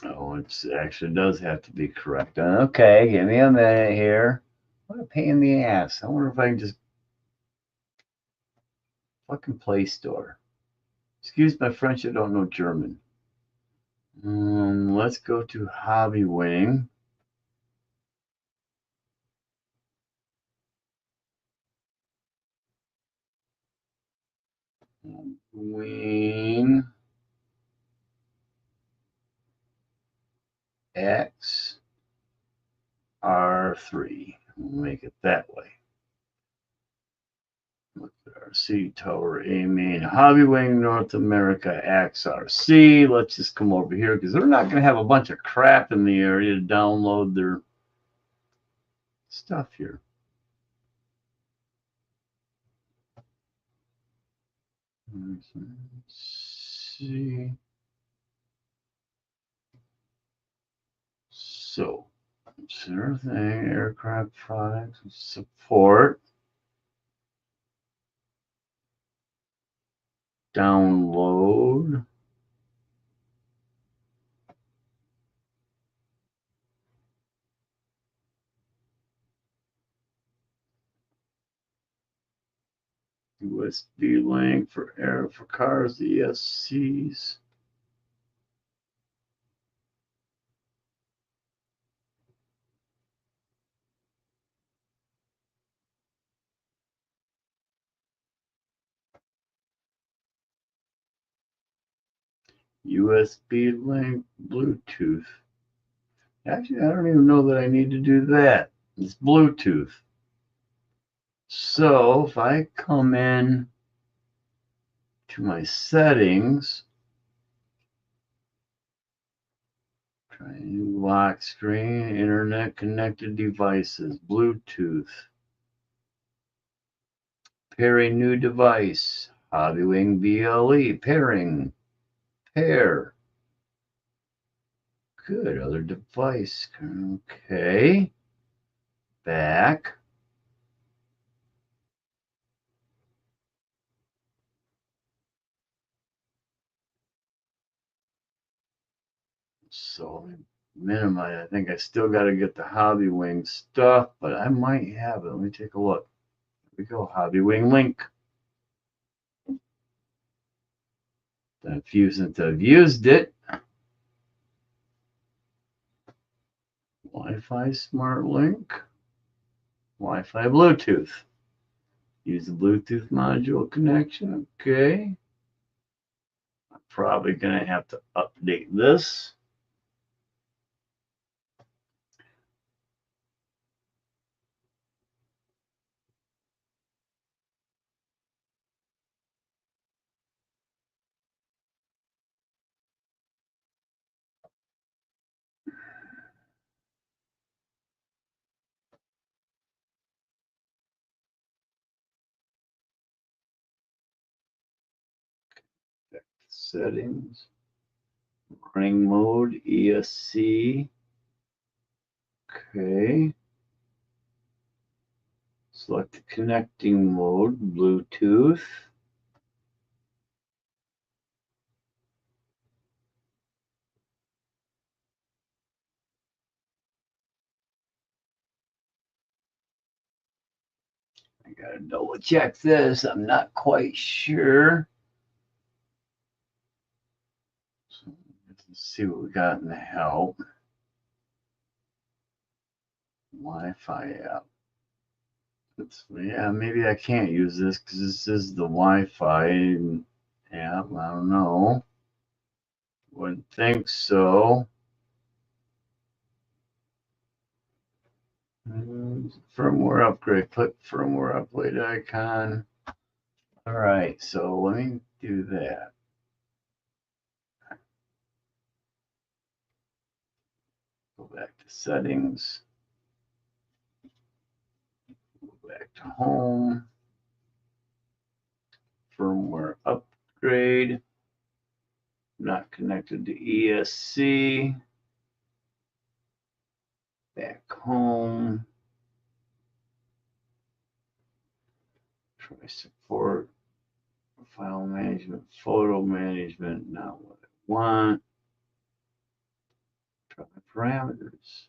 Oh, it actually does have to be correct. Okay, give me a minute here. What a pain in the ass. I wonder if I can just fucking Play Store. Excuse my French, I don't know German. Let's go to Hobbywing. Wing AXE R3. We'll make it that way. Look at our C tower aiming. Hobbywing North America AXE RC. Let's just come over here because they're not going to have a bunch of crap in the area to download their stuff here. Let's see. So, same thing, aircraft products, support, download. USB link for air for cars, ESCs. USB link, Bluetooth. Actually, I don't even know that I need to do that. It's Bluetooth. So if I come in to my settings, Try a new lock screen, internet connected devices, Bluetooth. Pairing new device, Hobbywing BLE, pairing, pair. Good, other device, okay. Back. So minimize, I think I still got to get the Hobbywing stuff, but I might have it. Let me take a look. Here we go, Hobbywing link. I've used it. Wi-Fi Smart Link. Wi-Fi Bluetooth. Use the Bluetooth module connection. Okay. I'm probably going to have to update this. Back to settings. Running mode, ESC. Okay. Select the connecting mode, Bluetooth. I gotta double check this. I'm not quite sure. So let's see what we got in the help. Wi-Fi app. Yeah, maybe I can't use this because this is the Wi-Fi app. I don't know. Wouldn't think so. Firmware upgrade. Click firmware upgrade icon. All right, so let me do that. Go back to settings. Go back to home. Firmware upgrade. Not connected to ESC. Back home. Try support. File management, photo management, not what I want. Try parameters.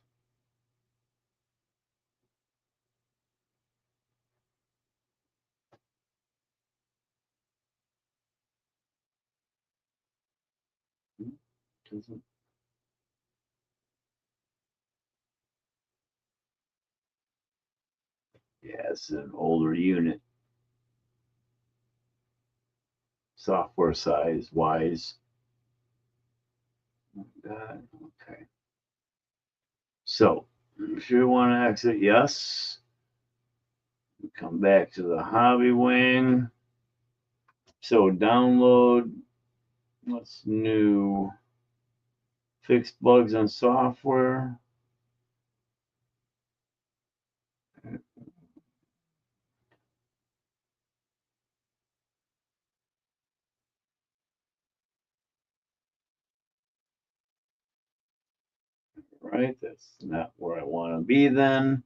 Doesn't. Yeah, it's an older unit. Software size wise. Okay. So, if you want to exit, yes. Come back to the Hobbywing. So, download. What's new? Fix bugs on software. Right, that's not where I want to be then.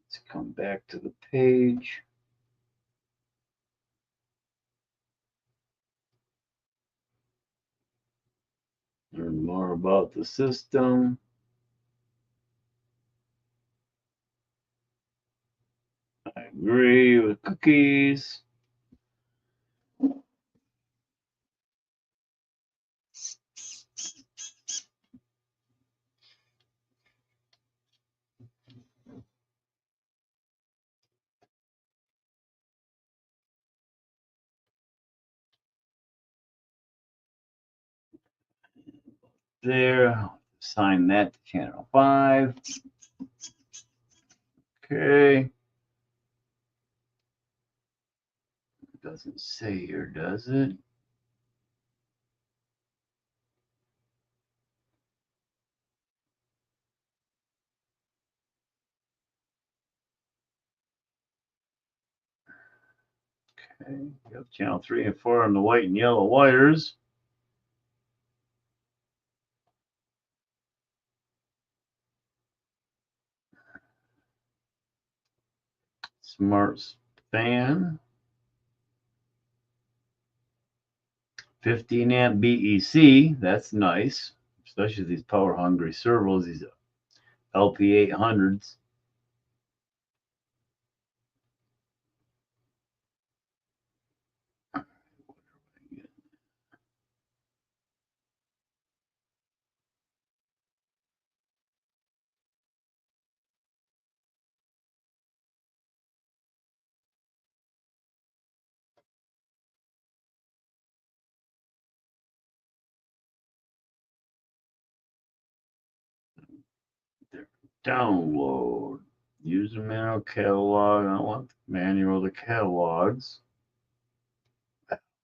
Let's come back to the page. Learn more about the system. I agree with cookies. There, assign that to channel 5. Okay. It doesn't say here, does it? Okay, you have channel 3 and 4 on the white and yellow wires. Smart fan. 15 amp BEC. That's nice, especially these power hungry servos, these LP 800s. Download. User manual catalog. I don't want the manual of the catalogs.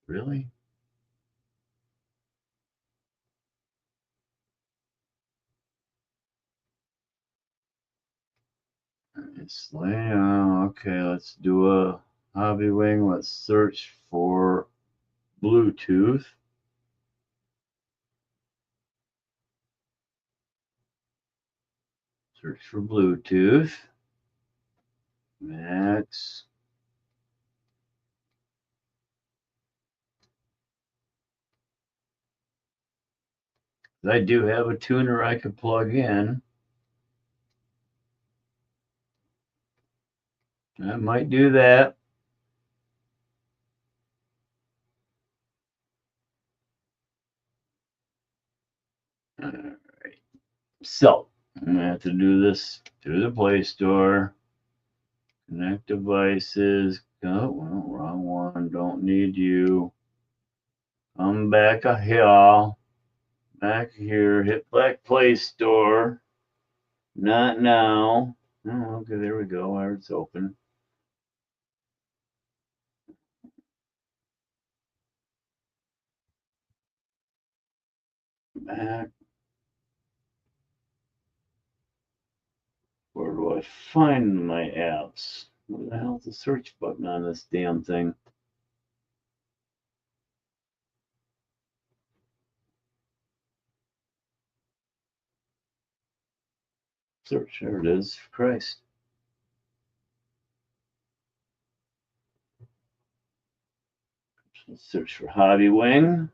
Really? It's okay, let's do a Hobbywing. Let's search for Bluetooth. Search for Bluetooth. Max. I do have a tuner I could plug in. I might do that. All right. So I'm gonna have to do this through the Play Store. Connect devices. Oh, well, wrong one. Don't need you. Come back here. Back here. Hit back Play Store. Not now. Oh, okay, there we go. It's open. Back. Where do I find my apps? What the hell's the search button on this damn thing? Search. There it is. Christ. Let's search for Hobbywing.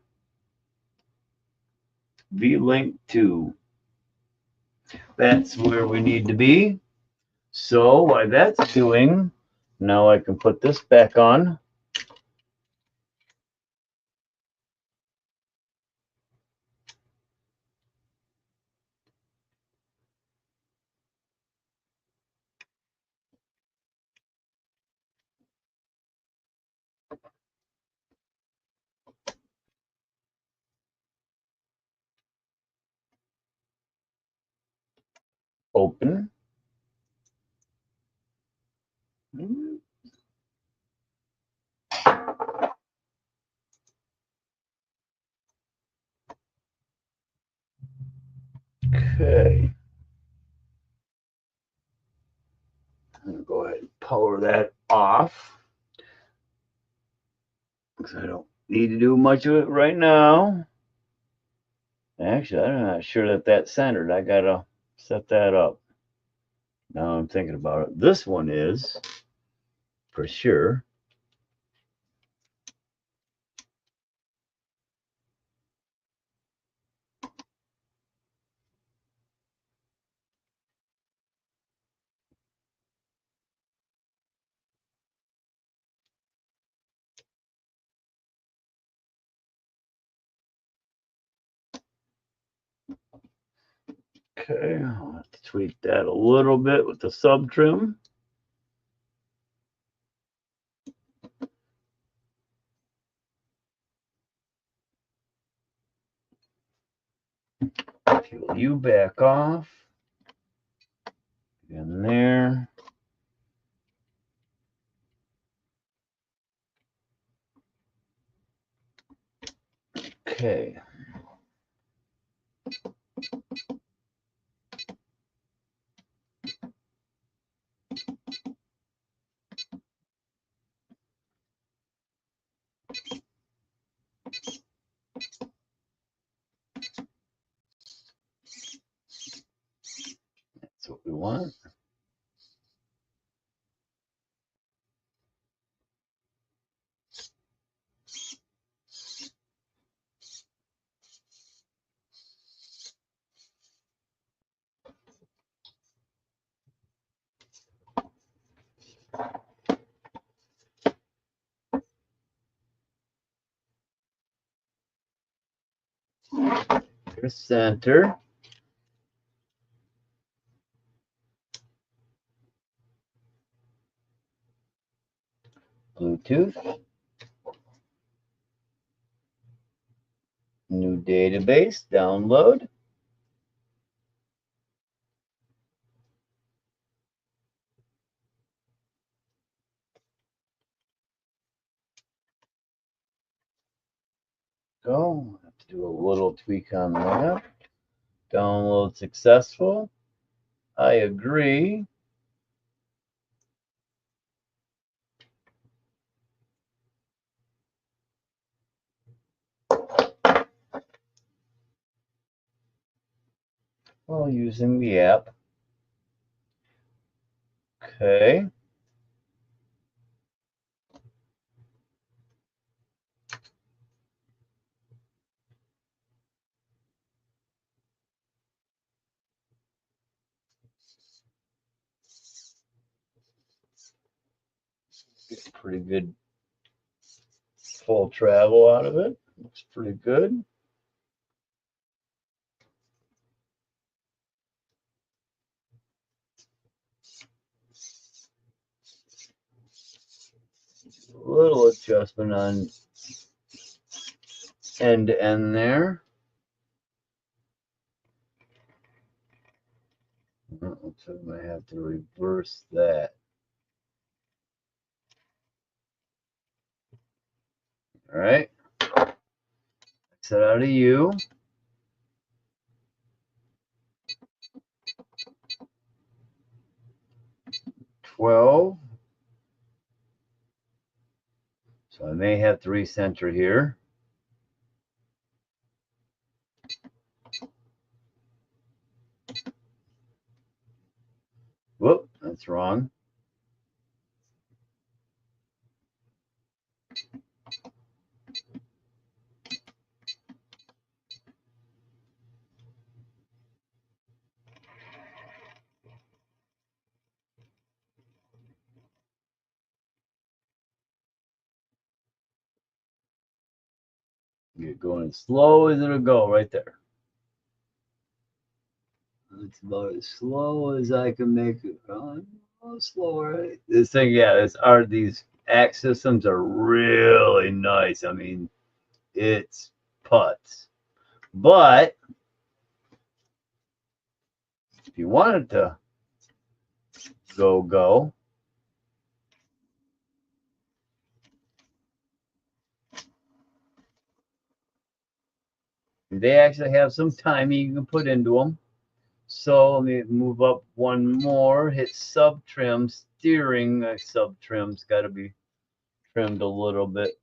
V-Link 2. That's where we need to be. So while that's doing, now I can put this back on. Open. Okay. I'm going to go ahead and power that off, because I don't need to do much of it right now. Actually, I'm not sure that that's centered. I got to set that up. Now I'm thinking about it. This one is, for sure. Okay, I'll have to tweak that a little bit with the sub trim. Peel you back off. In there. Okay. want. Here's center. Bluetooth. New database. Download. Go. Have to do a little tweak on that. Download successful. I agree. While using the app. Okay. Get pretty good full travel out of it. Looks pretty good. A little adjustment on end to end there. Looks like I might have to reverse that. All right. Exit out of U. $12. So I may have to recenter here. Whoop, that's wrong. Get it going as slow as it'll go right there. It's about as slow as I can make it. A little slower. This thing, yeah, these axe systems are really nice. I mean, it's putts. But if you wanted to go, they actually have some timing you can put into them. So let me move up one more, hit sub trim, steering. Sub trim's got to be trimmed a little bit.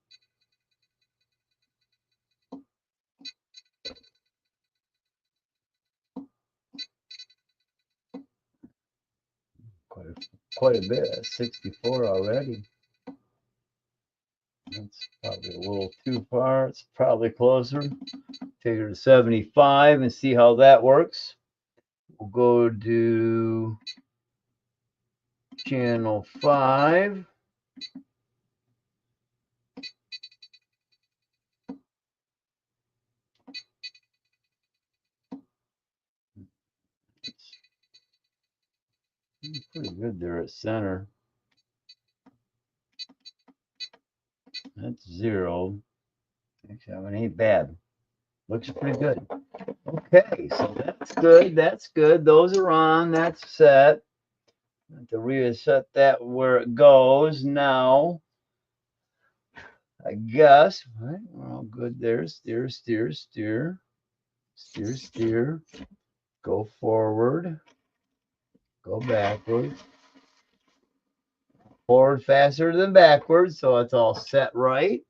Quite a bit. That's 64 already. That's probably a little too far. It's probably closer. Take her to 75 and see how that works. We'll go to channel 5. It's pretty good there at center. That's 0. Actually, it ain't bad. Looks pretty good. Okay, so that's good. That's good. Those are on. That's set. Have to reset that where it goes now. I guess. All right, we're all good there. Steer, steer, steer. Steer, steer. Go forward. Go backward. Forward faster than backwards, so it's all set right.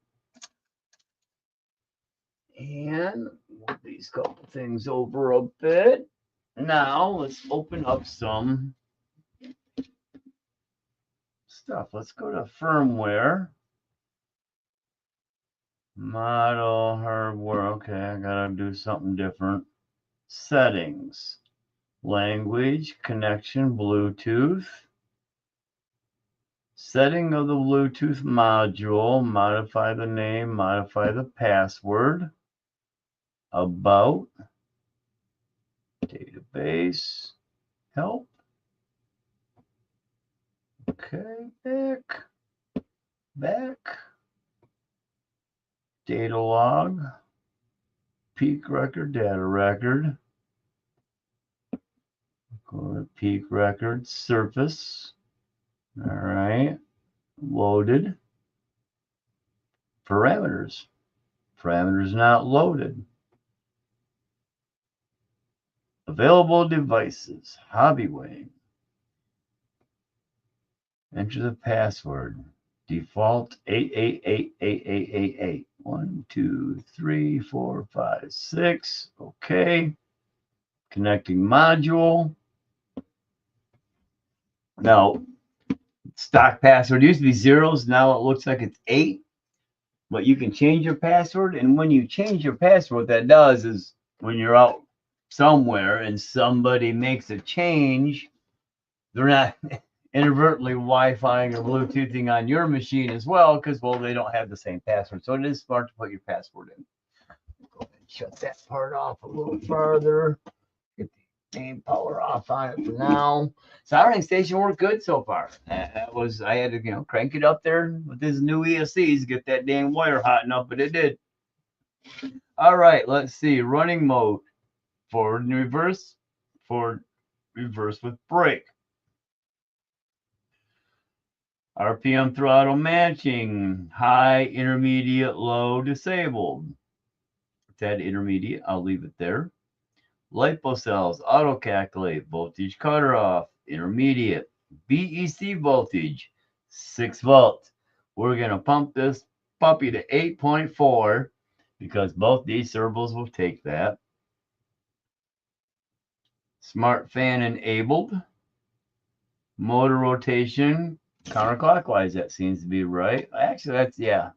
And move these couple things over a bit. Now let's open up some stuff. Let's go to firmware. Model, hardware. Okay, I gotta do something different. Settings. Language, connection, Bluetooth. Setting of the Bluetooth module. Modify the name, modify the password. About. Database. Help. Okay, back. Data log. Peak record, data record. Go to peak record, surface. All right. Loaded. Parameters. Parameters not loaded. Available devices. Hobbywing. Enter the password. Default 8888888. 1, 2, 3, 4, 5, 6. Okay. Connecting module. Now, stock password used to be zeros. Now it looks like it's 8. But you can change your password. And when you change your password, what that does is when you're out somewhere and somebody makes a change, they're not inadvertently Wi-Fiing or Bluetoothing on your machine as well, because, well, they don't have the same password. So it is smart to put your password in. Go ahead and shut that part off a little farther. Get the main power off on it for now. Soldering station worked good so far. That was, I had to, crank it up there with this new ESCs, get that damn wire hot enough, but it did. All right, let's see. Running mode. Forward and reverse. Forward, reverse with brake. RPM throttle matching, high, intermediate, low, disabled. That intermediate, I'll leave it there. LiPo cells, auto calculate, voltage cutter off, intermediate. BEC voltage, 6 volts. We're going to pump this puppy to 8.4 because both these servos will take that. Smart fan enabled. Motor rotation, counterclockwise, that seems to be right. Actually, that's, yeah.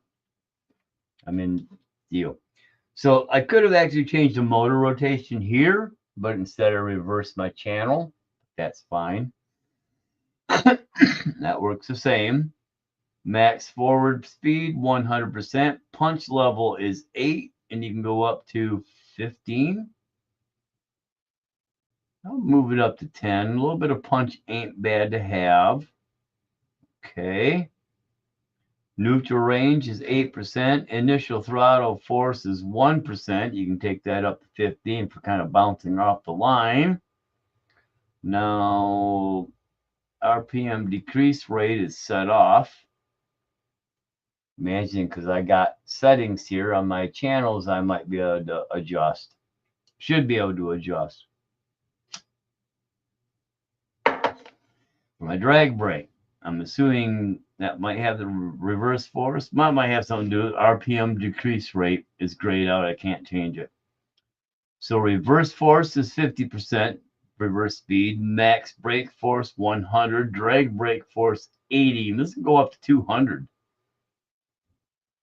Deal. So I could have actually changed the motor rotation here, but instead I reversed my channel. That's fine. That works the same. Max forward speed, 100%. Punch level is 8, and you can go up to 15. I'll move it up to 10. A little bit of punch ain't bad to have. Okay. Neutral range is 8%. Initial throttle force is 1%. You can take that up to 15 for kind of bouncing off the line. Now, RPM decrease rate is set off. Imagine, because I got settings here on my channels, I might be able to adjust. Should be able to adjust. For my drag brake, I'm assuming that might have the reverse force. Might have something to do with RPM decrease rate is grayed out. I can't change it. So reverse force is 50%. Reverse speed. Max brake force 100. Drag brake force 80. And this can go up to 200.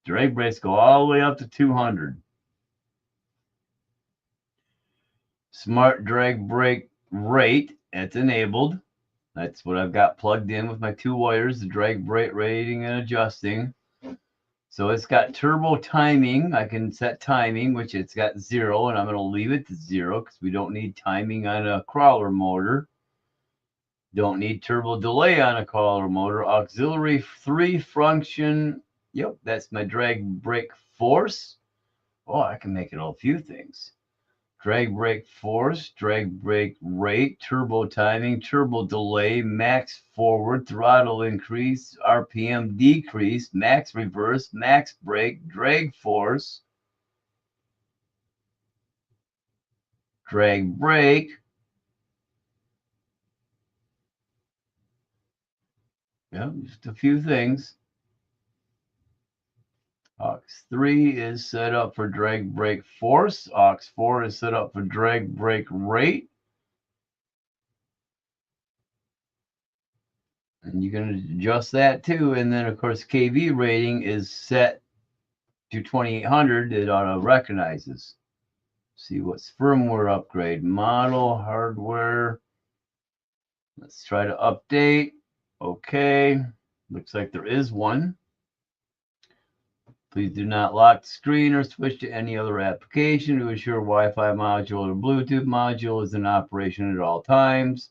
Drag brakes go all the way up to 200. Smart drag brake rate. That's enabled. That's what I've got plugged in with my 2 wires, the drag brake rating and adjusting. So it's got turbo timing. I can set timing, which it's got 0, and I'm going to leave it to 0 because we don't need timing on a crawler motor. Don't need turbo delay on a crawler motor. Auxiliary 3 function. Yep, that's my drag brake force. Oh, I can make it a few things. Drag brake force, drag brake rate, turbo timing, turbo delay, max forward, throttle increase, RPM decrease, max reverse, max brake, drag force, drag brake. Yeah, just a few things. Aux 3 is set up for drag brake force. Aux 4 is set up for drag brake rate. And you can adjust that too. And then of course KV rating is set to 2800. It auto recognizes. See what's firmware upgrade, model, hardware. Let's try to update. Okay. Looks like there is one. Please do not lock the screen or switch to any other application to ensure Wi-Fi module or Bluetooth module is in operation at all times.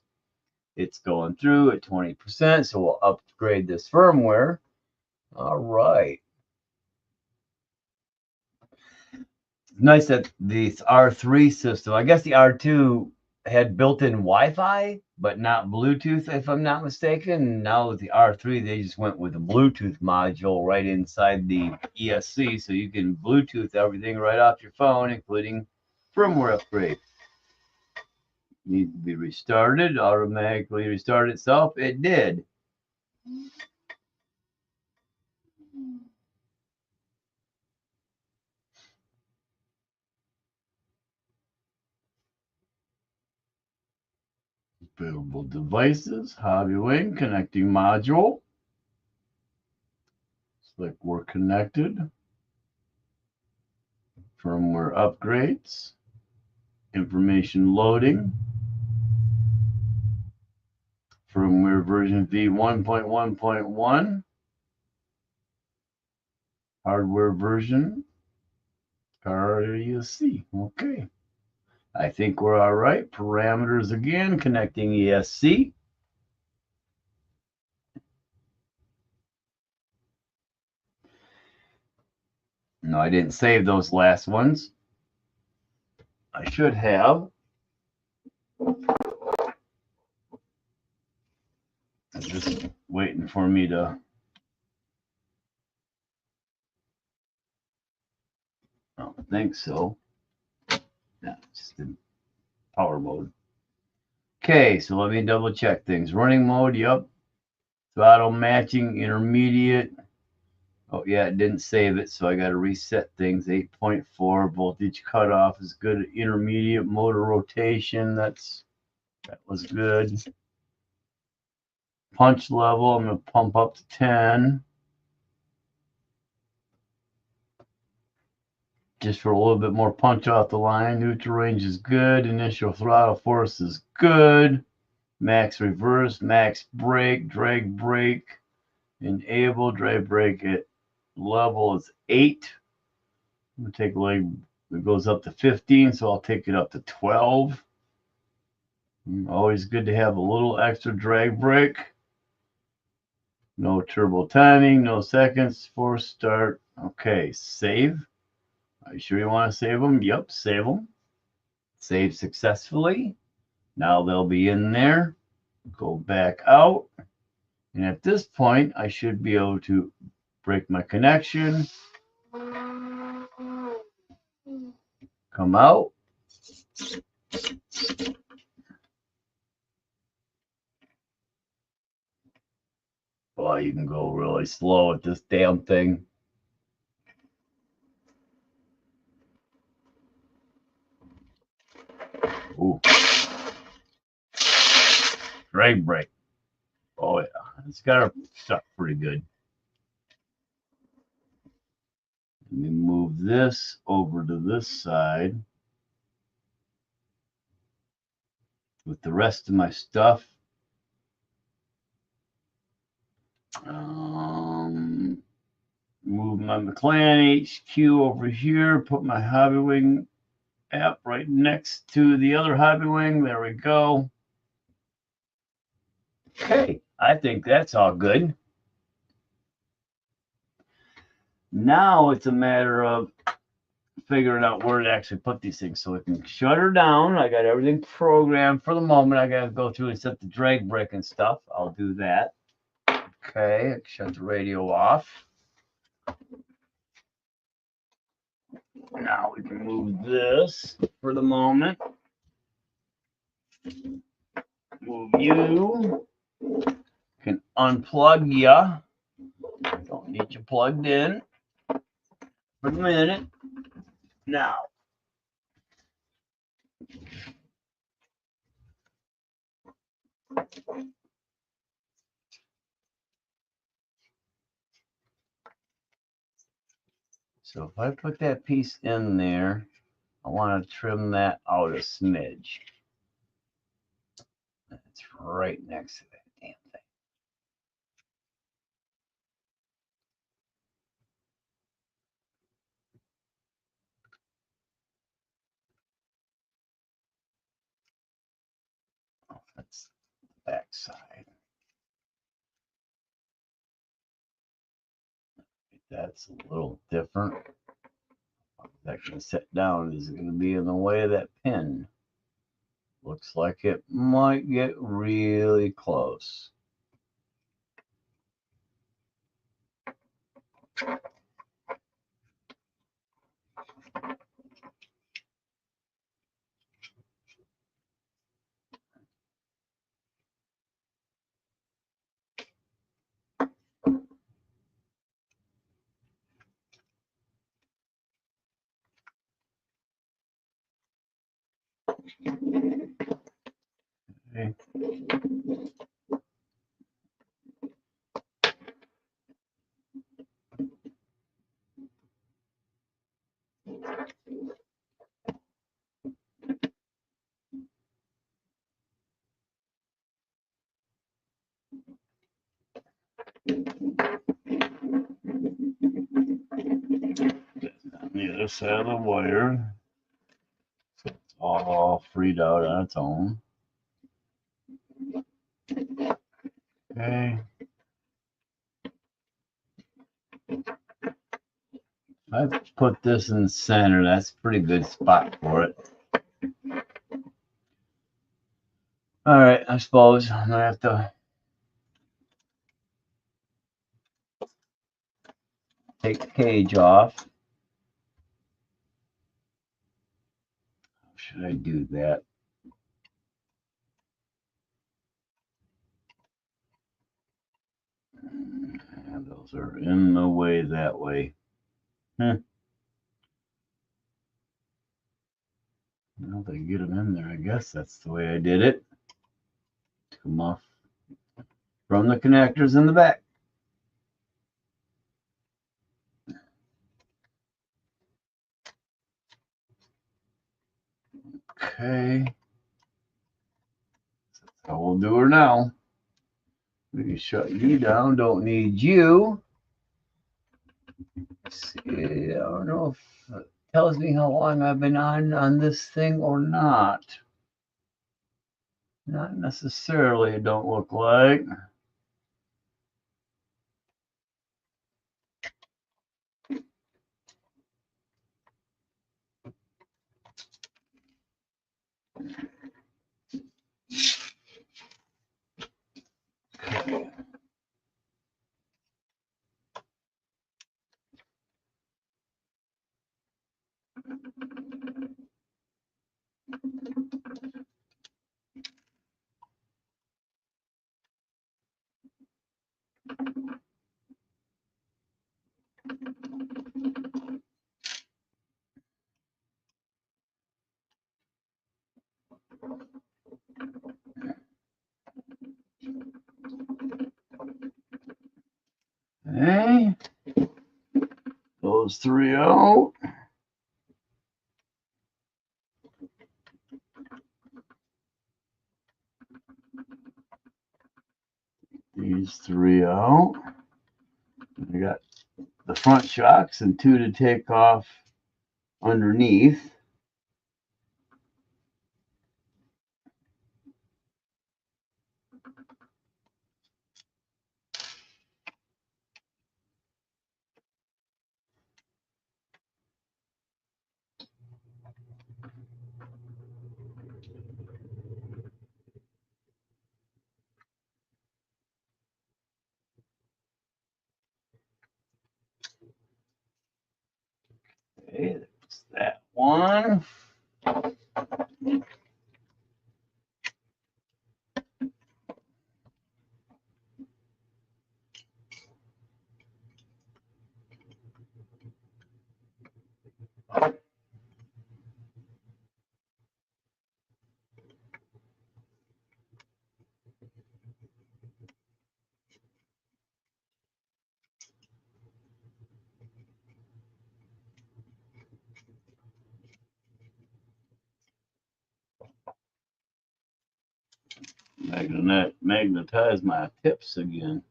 It's going through at 20%, so we'll upgrade this firmware. All right. Nice that the R3 system, I guess the R2 had built-in Wi-Fi, but not Bluetooth, if I'm not mistaken. Now with the R3, they just went with a Bluetooth module right inside the ESC, so you can Bluetooth everything right off your phone, including firmware upgrade. Needs to be restarted, automatically restart itself. It did. Available devices, Hobbywing, connecting module. Select we're connected. Firmware upgrades. Information loading. Firmware version V1.1.1. Hardware version R3 ESC. Okay. I think we're all right. Parameters again, connecting ESC. No, I didn't save those last ones. I should have. I'm just waiting for me to. I don't think so. No, just in power mode. Okay, so let me double check things. Running mode, yep. Throttle matching, intermediate. Oh yeah, it didn't save it, so I got to reset things. 8.4 voltage cutoff is good. Intermediate motor rotation, that was good. Punch level, I'm going to pump up to 10. Just for a little bit more punch off the line. Neutral range is good. Initial throttle force is good. Max reverse, max brake, drag brake. Enable drag brake at level is 8. I'm going to take away, it goes up to 15, so I'll take it up to 12. Always good to have a little extra drag brake. No turbo timing, no seconds, force start. Okay, save. Are you sure you want to save them? Yep, save them. Save successfully. Now they'll be in there. Go back out. And at this point, I should be able to break my connection. Come out. Boy, you can go really slow with this damn thing. Ooh. Drag brake. Oh yeah, it's got to stuck pretty good. Let me move this over to this side with the rest of my stuff. Move my McLaren HQ over here. Put my Hobbywing app right next to the other Hobbywing. There we go. Okay, I think that's all good. Now it's a matter of figuring out where to actually put these things so we can shut her down. I got everything programmed for the moment. I got to go through and set the drag brake and stuff. I'll do that. Okay, shut the radio off. Now we can move this for the moment. Move you. Can unplug ya. Don't need you plugged in for a minute. Now, So if I put that piece in there, I want to trim that out a smidge. It's right next to that damn thing. Oh, that's the back side. That's a little different. That can sit down is going to be in the way of that pin. Looks like it might get really close. Okay. On the other side of the wire, so it's all freed out on its own. Okay. I put this in the center. That's a pretty good spot for it. All right, I suppose I'm gonna have to take the cage off. How should I do that? And those are in the way that way. Well, they get them in there. I guess that's the way I did it. Come off from the connectors in the back. Okay. That's how we'll do her now. We can shut you down. Don't need you. Let's see, I don't know if it tells me how long I've been on this thing or not. Not necessarily, it don't look like. Okay. Those three out. These three out. I got the front shocks and two to take off underneath. Okay, there's that one. Magnetize my tips again.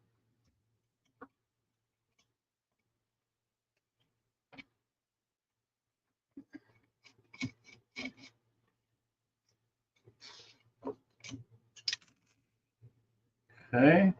Okay.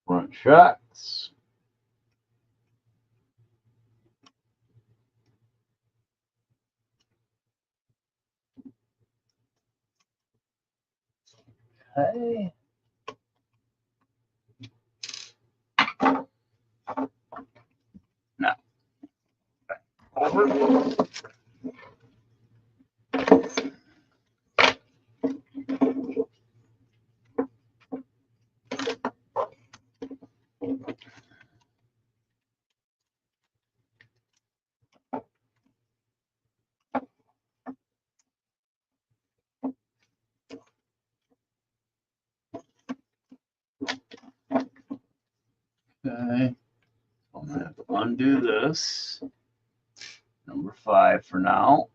Front shocks. Okay. Now, over. Okay. I'm going to have to undo this. Number 5 for now.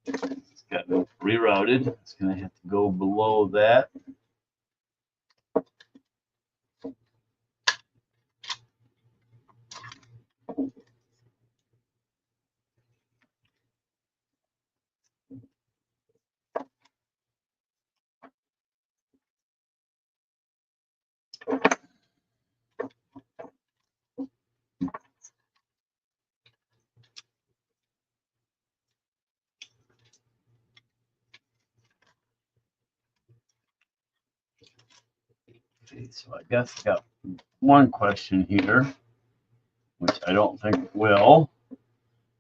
It's got rerouted. It's going to have to go below that. Okay, so I guess I got one question here, which I don't think it will,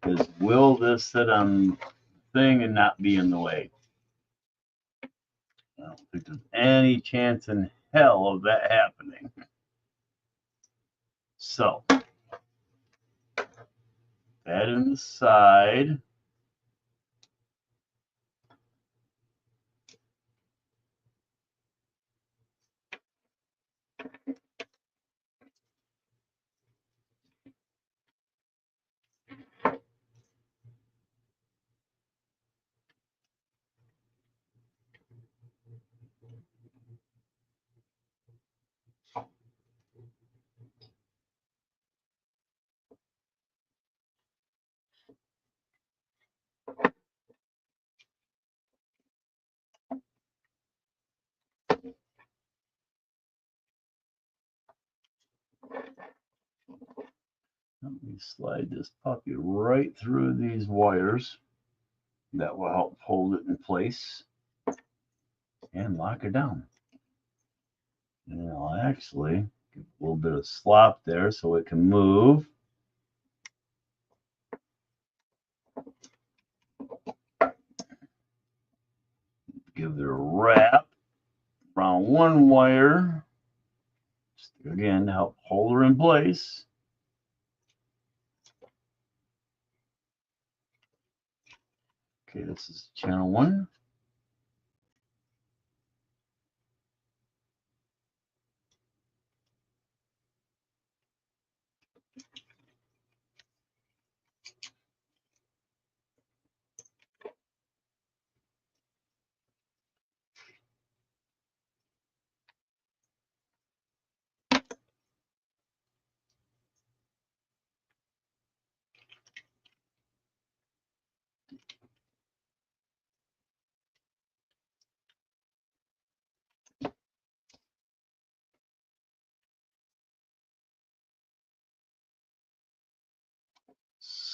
is will this sit on the thing and not be in the way? I don't think there's any chance in hell of that happening. So, that in the side. Let me slide this puppy right through these wires. That will help hold it in place and lock it down. And I'll actually give a little bit of slop there so it can move. Give it a wrap around one wire, just again to help hold her in place. Okay, this is channel 1.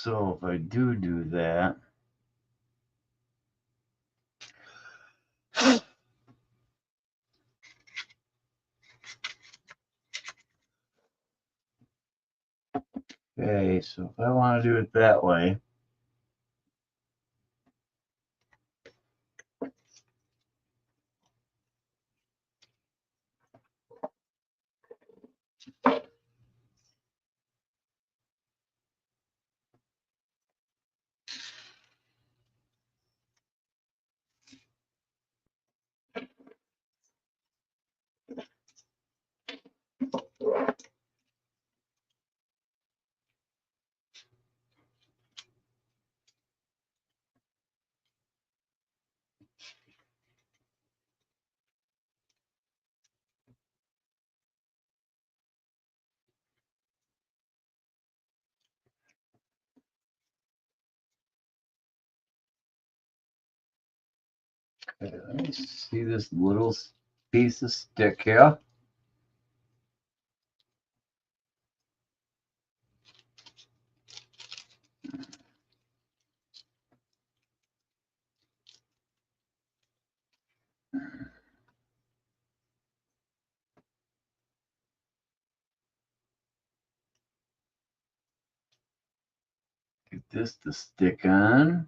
So if I do that, okay, so if I want to do it that way, Okay, let me see this little piece of stick here. Get this to stick on.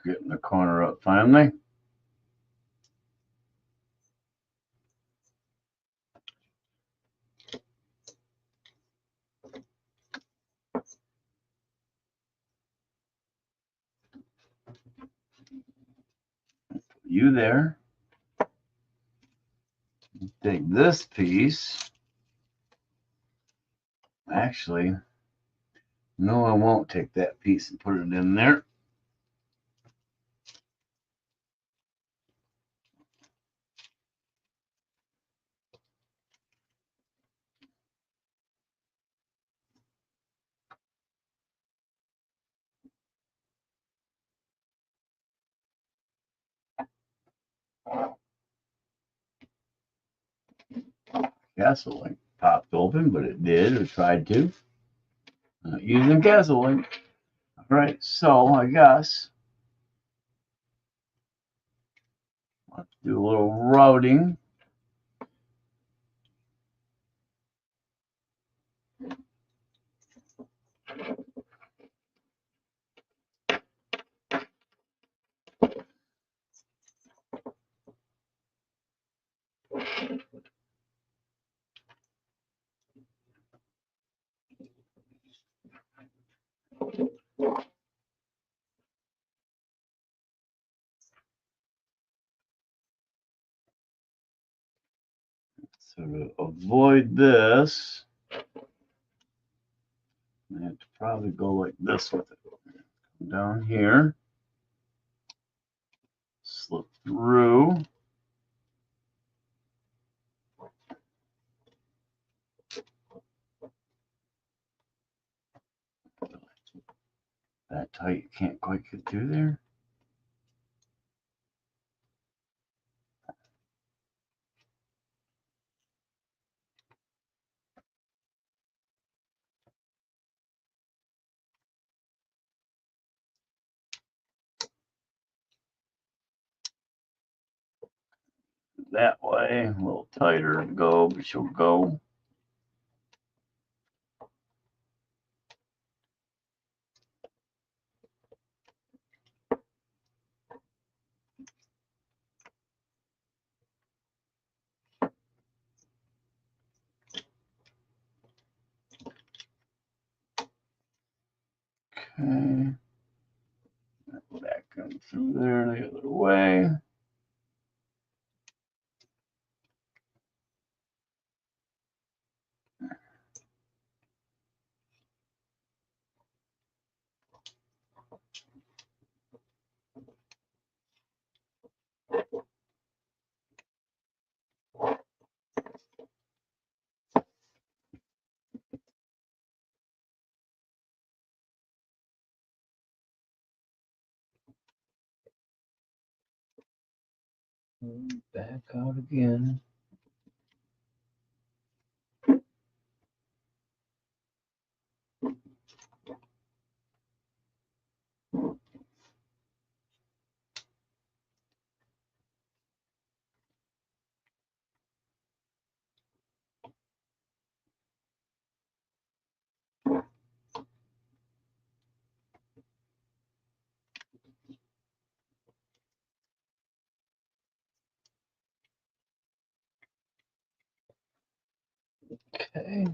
Getting the corner up finally. You there. Take this piece. Actually, no, I won't take that piece and put it in there. Castle link popped open, but it did, or tried to. Not using castle link. All right, so I guess let's do a little routing. So to avoid this, I have to probably go like this with it. Come down here, slip through. That tight, you can't quite get through there. That way, a little tighter to go, but she'll go. Okay. Back in through there the other way. Back out again. Okay.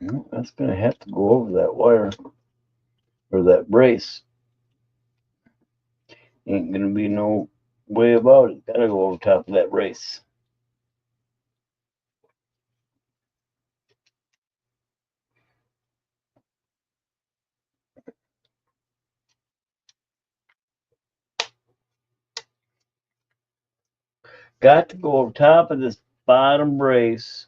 That's going to have to go over that wire or that brace. Ain't going to be no way about it. Got to go over top of that brace. Got to go over top of this bottom brace.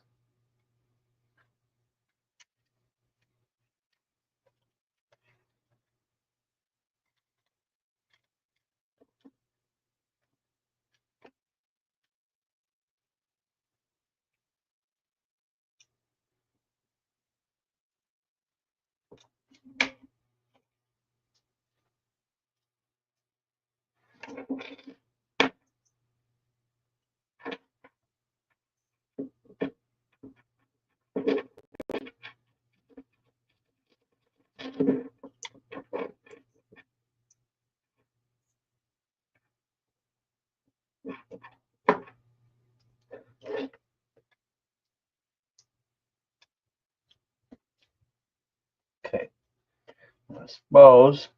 Okay, I suppose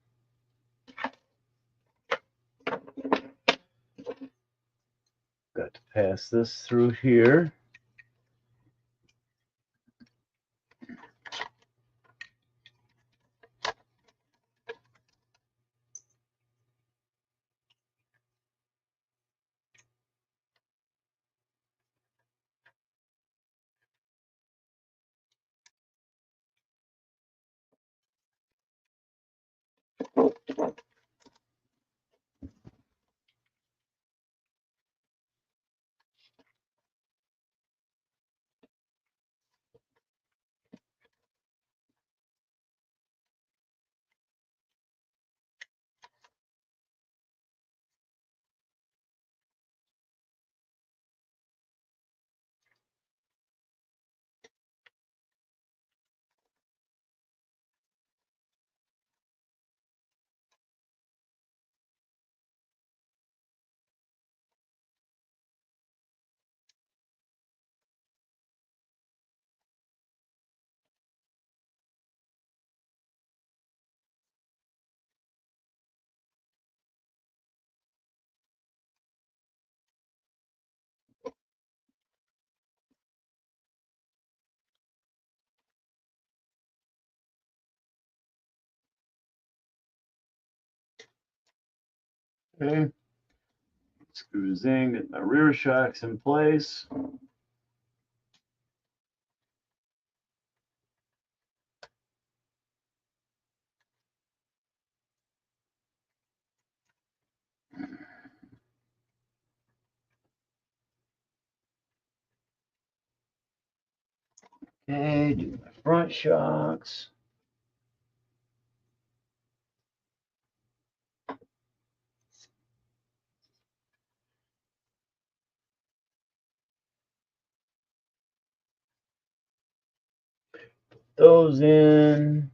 got to pass this through here. Okay, screws in, get my rear shocks in place. Okay, do my front shocks. Those in.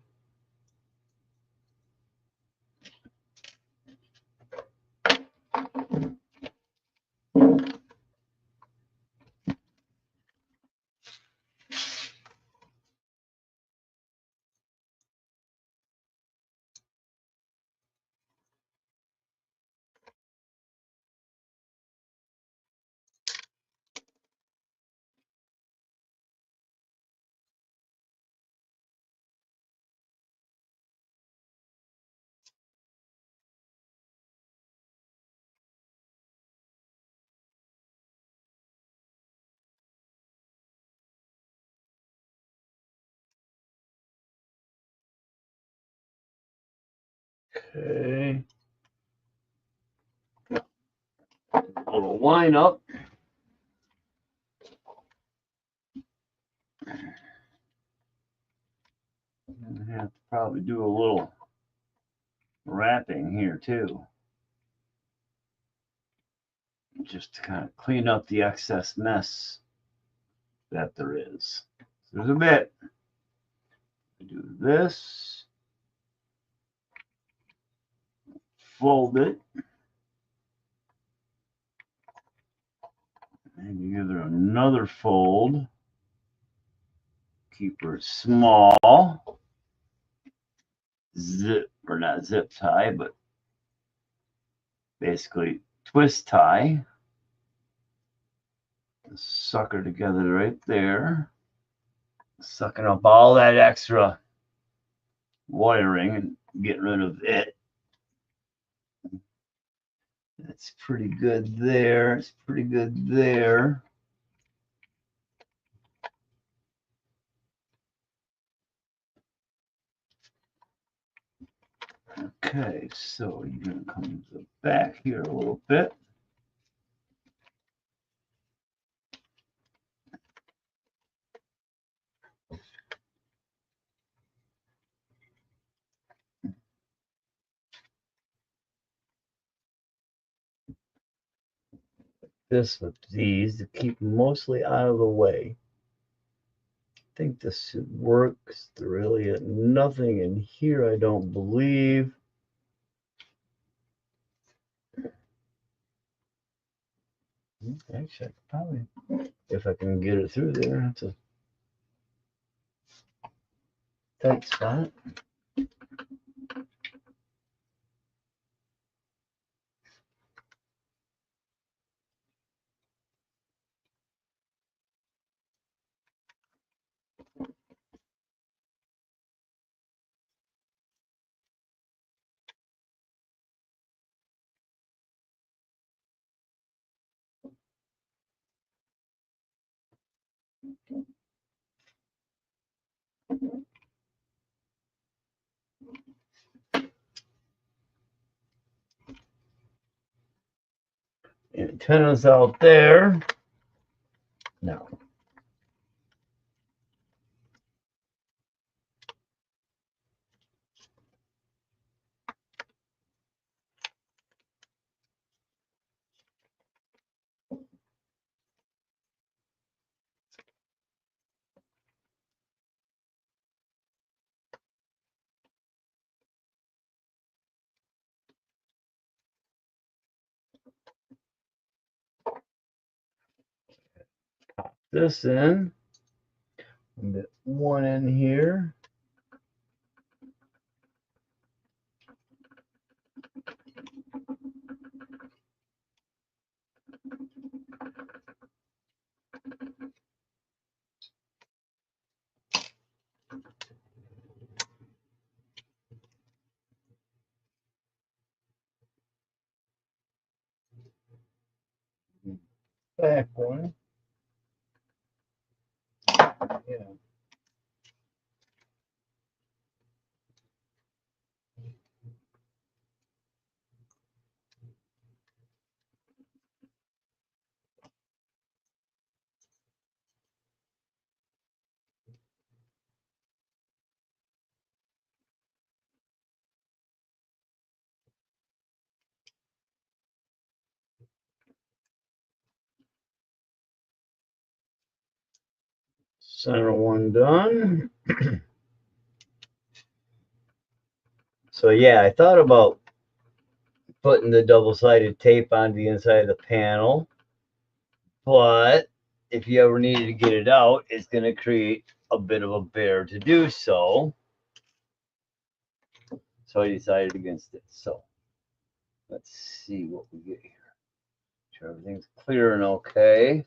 Okay. A little line up. I have to probably do a little wrapping here too, just to kind of clean up the excess mess that there is. So there's a bit. I do this, fold it, and give it another fold. keep her small. Zip, or not zip tie, but basically twist tie. Suck her together right there. Sucking up all that extra wiring and getting rid of it. That's pretty good there. It's pretty good there. Okay, so you're going to come to the back here a little bit. This with these to keep mostly out of the way. I think this should work. There really is nothing in here, I don't believe. Actually, I could probably, if I can get it through there, it's a tight spot. Antennas out there. Now, pop this in. Get one in here. Back one. Yeah. Center one done. So yeah, I thought about putting the double-sided tape on the inside of the panel, but if you ever needed to get it out, it's going to create a bit of a bear to do so. So I decided against it. So let's see what we get here. Make sure everything's clear and okay.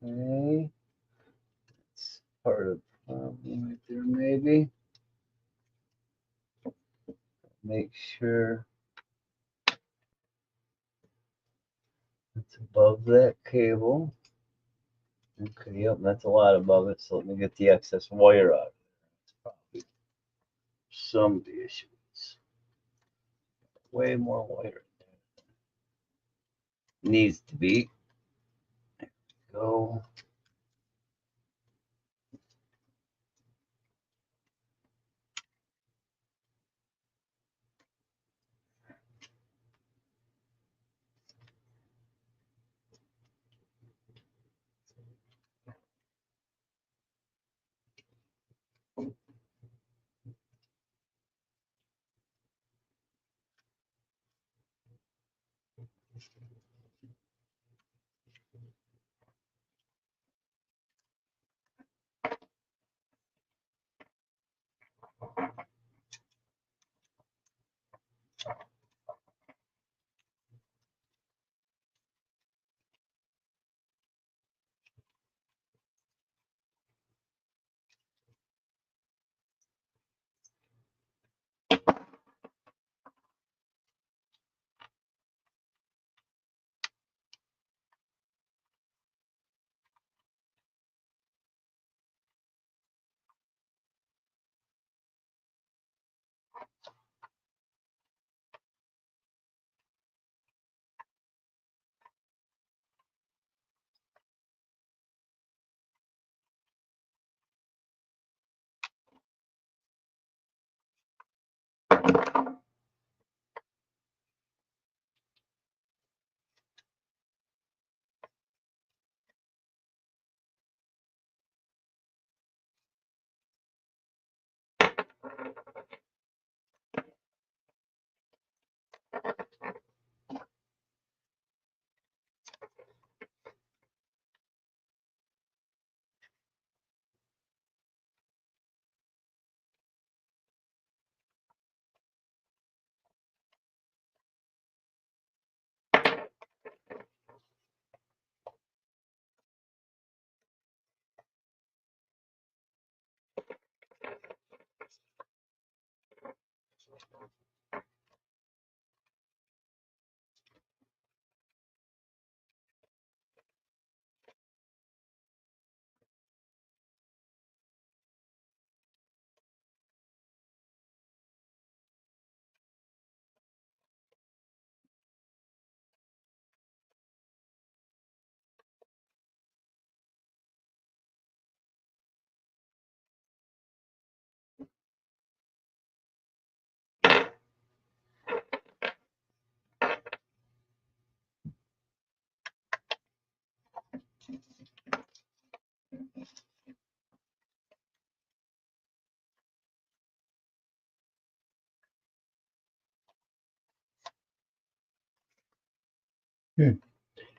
Okay. That's part of the problem right there, maybe. Make sure it's above that cable. Okay, yep, that's a lot above it. So let me get the excess wire out. It's probably some of the issues. Way more wire needs to be. There we go.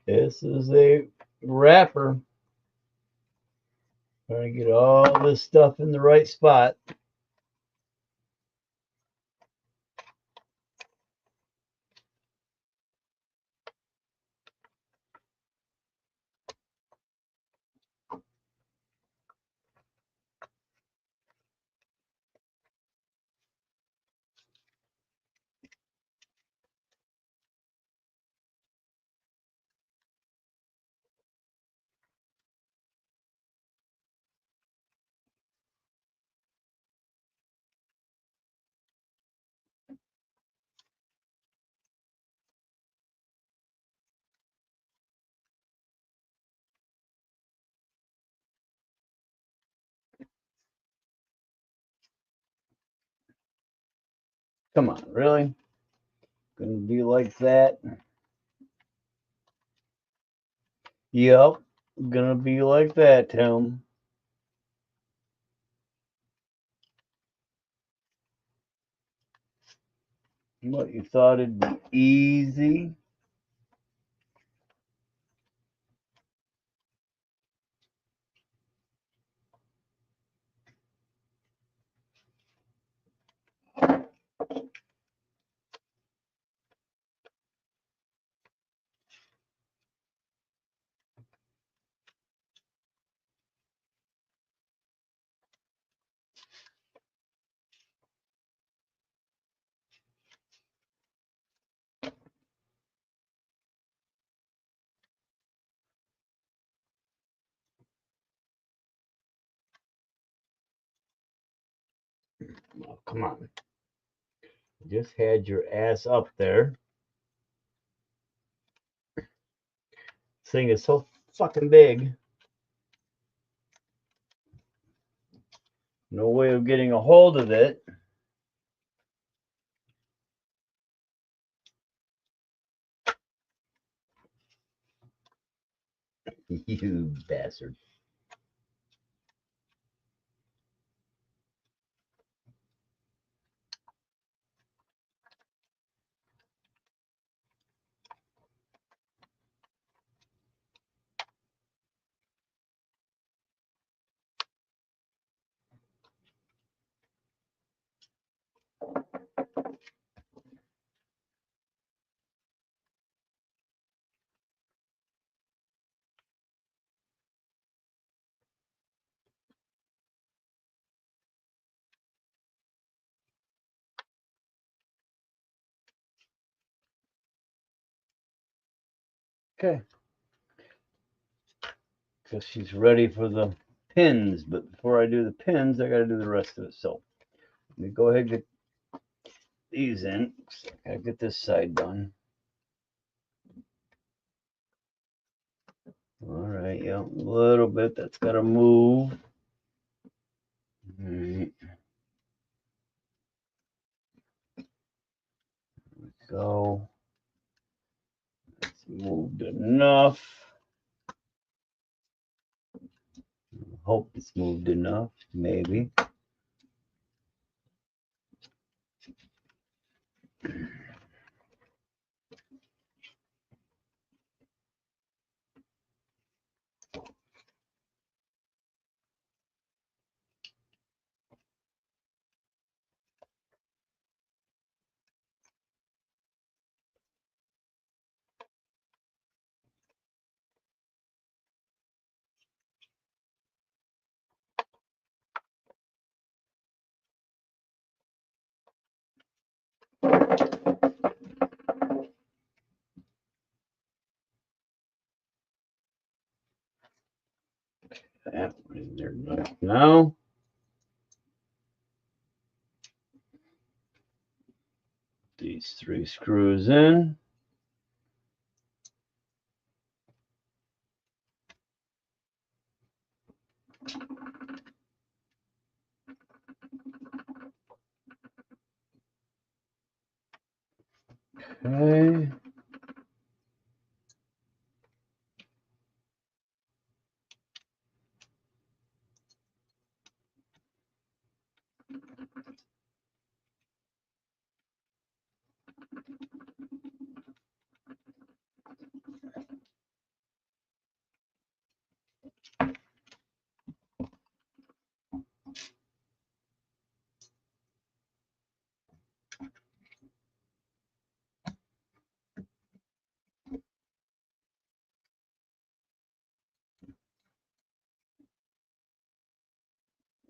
This is a wrapper. Trying to get all this stuff in the right spot. Come on, really? Gonna be like that? Yep, gonna be like that, Tim. What, you thought it'd be easy? Oh, come on. Just had your ass up there. This thing is so fucking big. No way of getting a hold of it. You bastard. Okay. So she's ready for the pins, but before I do the pins, I got to do the rest of it. So let me go ahead and get these in. I gotta get this side done. All right, yeah, a little bit. That's got to move. All right. Go. It's moved enough. Hope it's moved enough. Maybe. That one in there right now. These 3 screws in. Okay.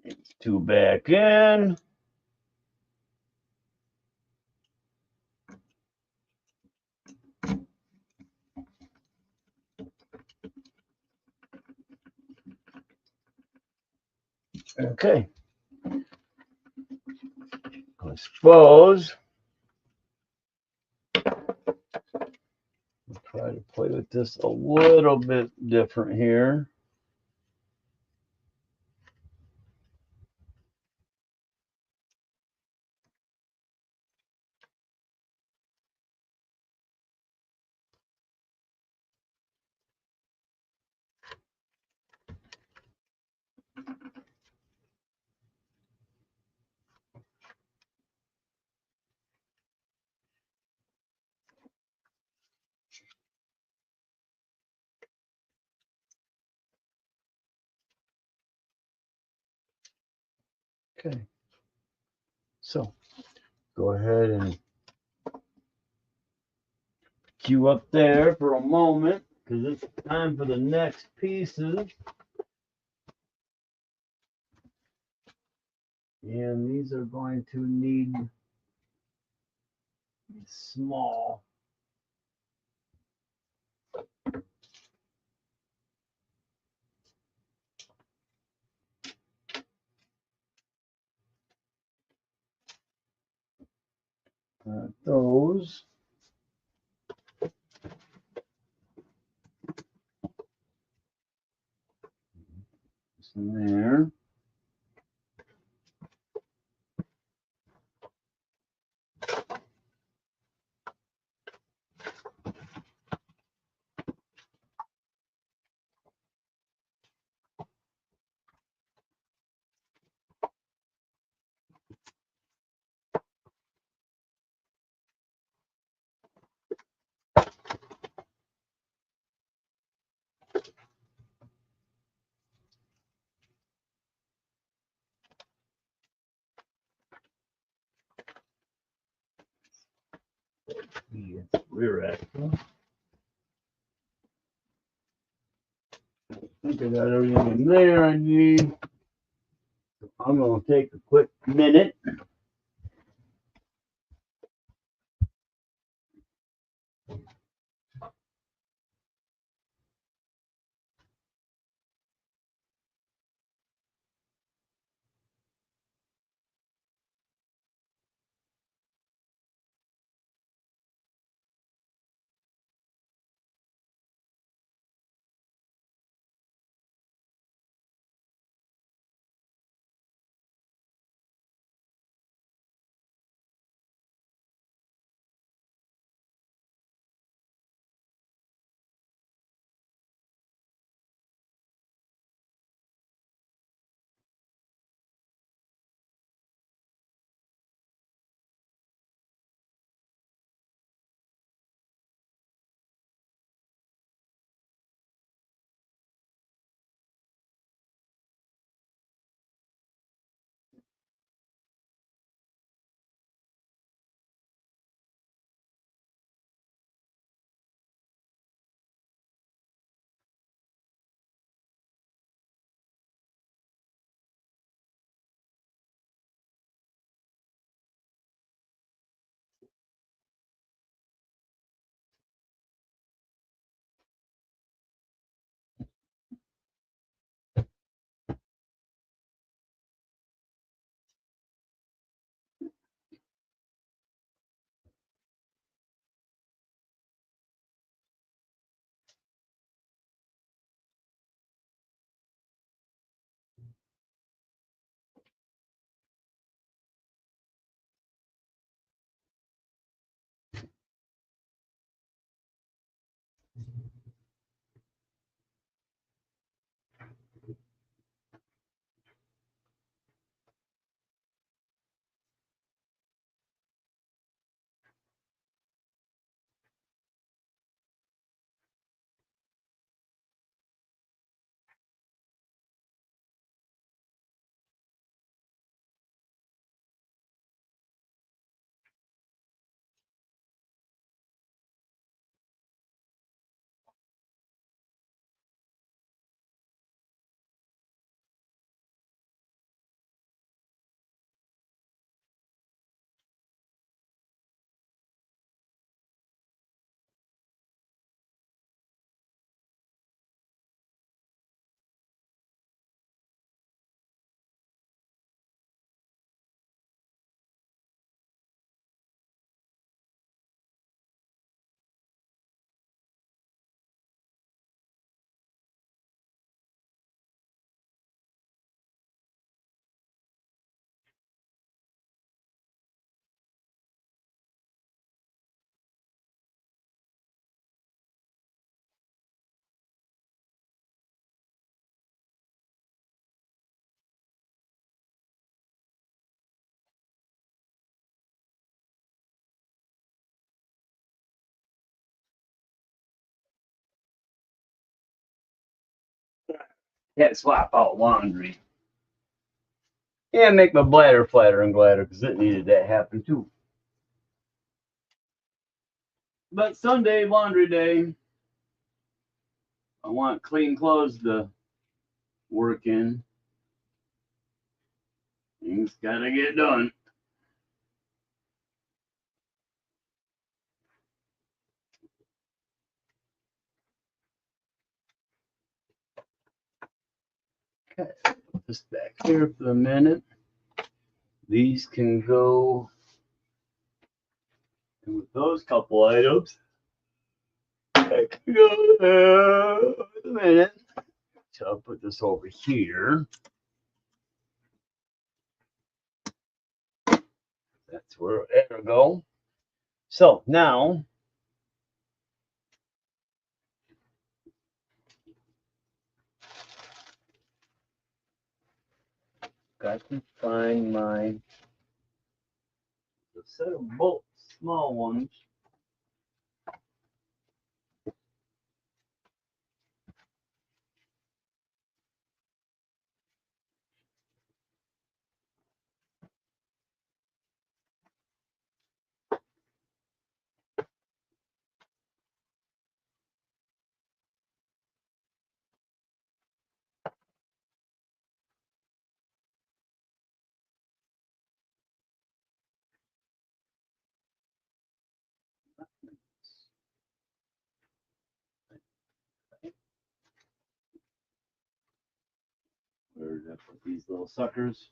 These 2 back in. Okay. I suppose I'll try to play with this a little bit different here. Okay. So go ahead and queue up there for a moment because it's time for the next pieces. And these are going to need small. Those. In there. The rear axle. I think I got everything in there I need. I'm going to take a quick minute. Can't swap out laundry. Yeah, make my bladder flatter and gladder because it needed that happen too. But Sunday, laundry day. I want clean clothes to work in. Things gotta get done. Okay, put this back here for a minute. These can go with those couple items. That can go there. Wait a minute. So I'll put this over here. That's where it'll go. So now, got to find my set of bolts, small ones. Where did I put these little suckers?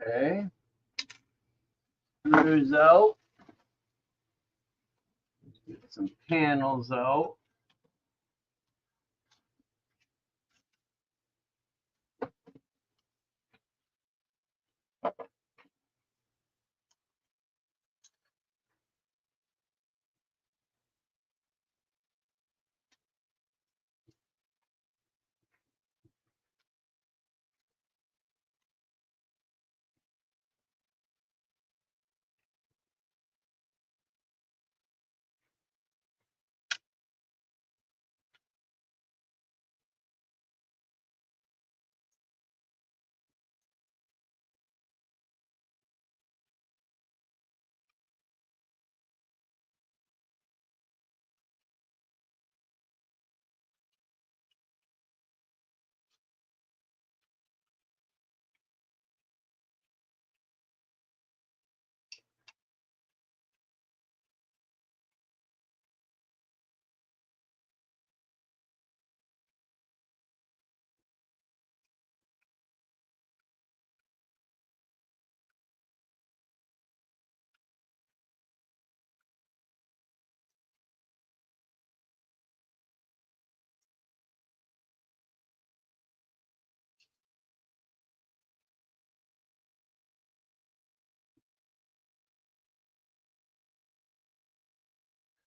Okay. Screws out. Get some panels out.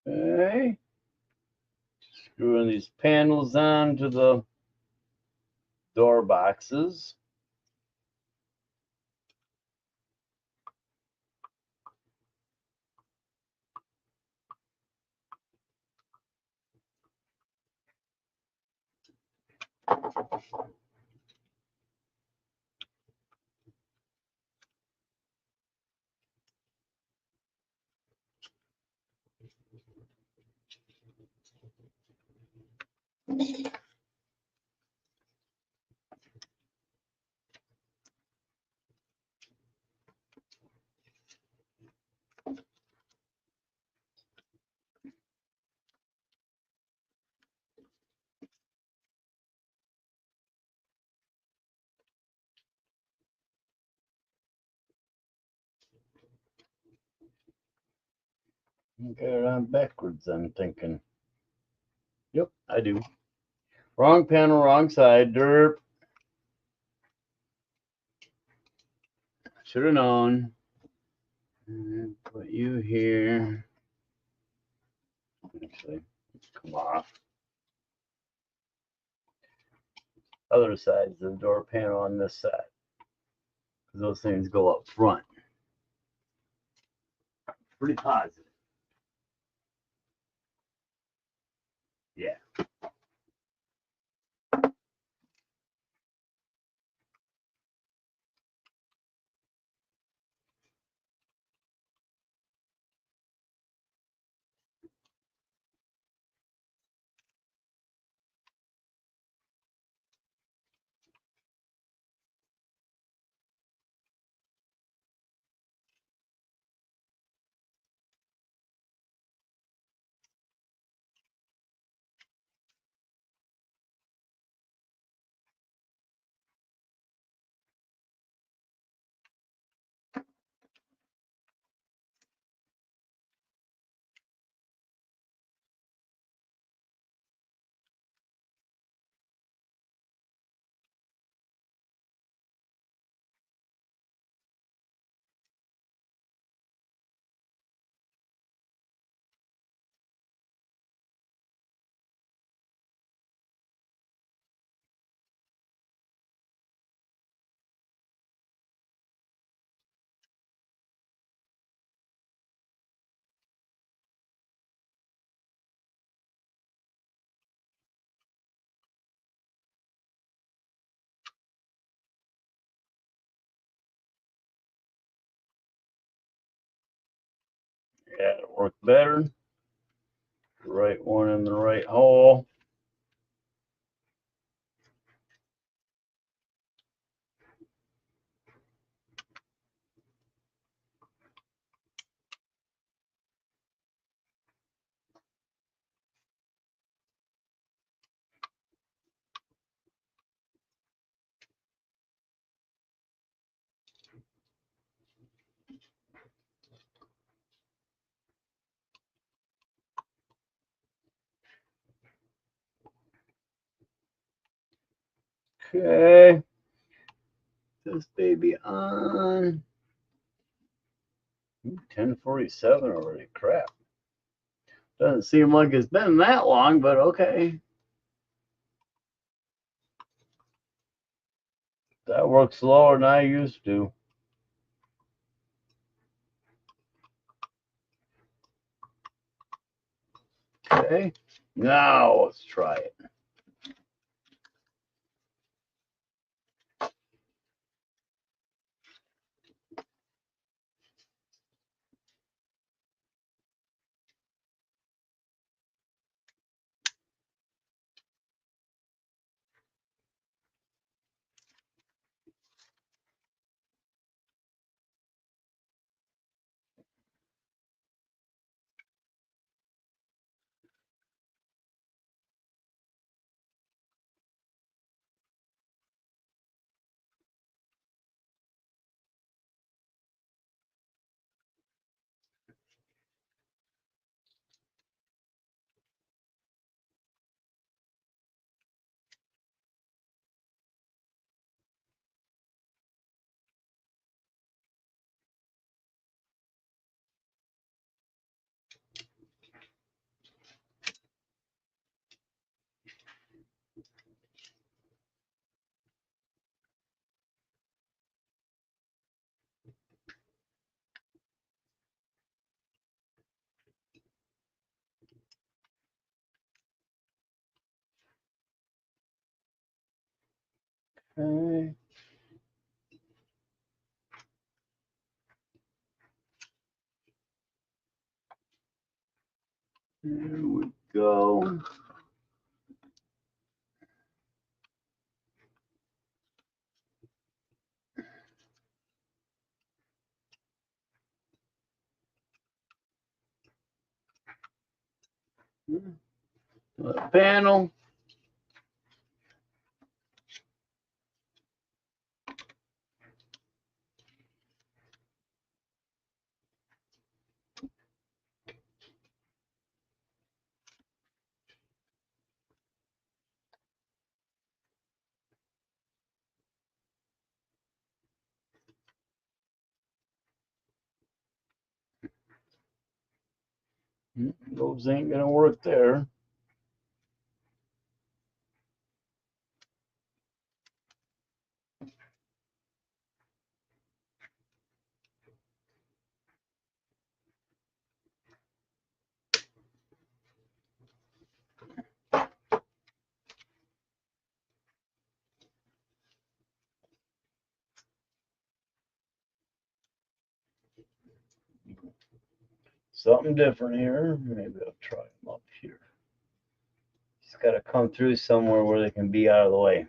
Okay. Screwing these panels on to the door boxes. Got it on backwards, I'm thinking. Yep, I do. Wrong panel, wrong side. Derp. Should have known. Put you here. Actually, come off. Other side's the door panel on this side. Because those things go up front. Pretty positive. Yeah. Yeah, it worked better. Right one in the right hole. Okay. This baby on. 10:47 already. Crap. Doesn't seem like it's been that long, but okay. That works slower than I used to. Okay. Now let's try it. Okay. There we go. The panel. Those ain't gonna work there. Something different here. Maybe I'll try them up here. Just got to come through somewhere where they can be out of the way.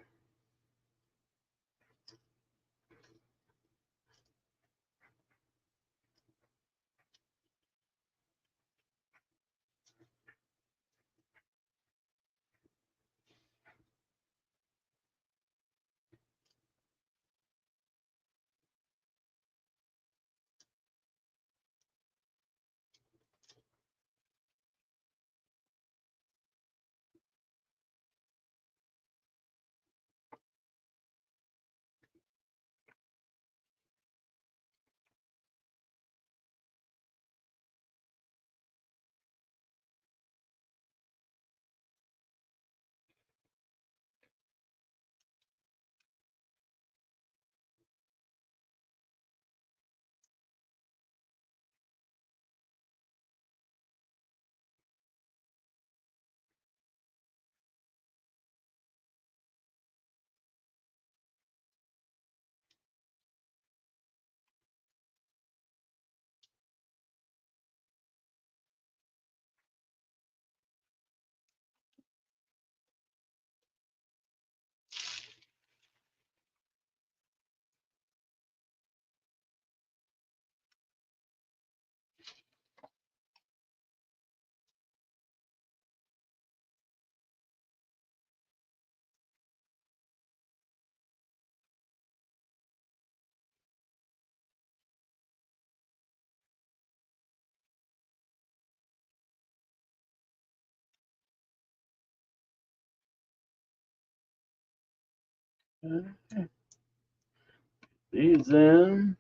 These in.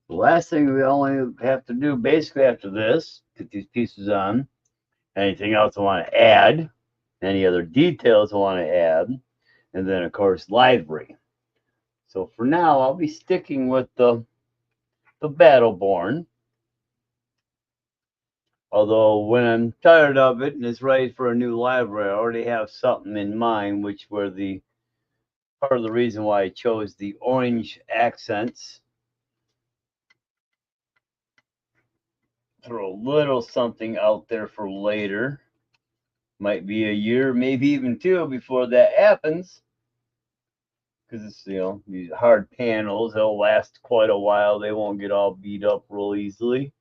The last thing we only have to do basically after this, get these pieces on. Anything else I want to add, any other details I want to add, and then of course livery. So for now, I'll be sticking with the Battleborn. Although when I'm tired of it and it's ready for a new livery, I already have something in mind, which were the part of the reason why I chose the orange accents. Throw a little something out there for later. Might be a year, maybe even two before that happens. Because it's, you know, these hard panels, they'll last quite a while. They won't get all beat up real easily.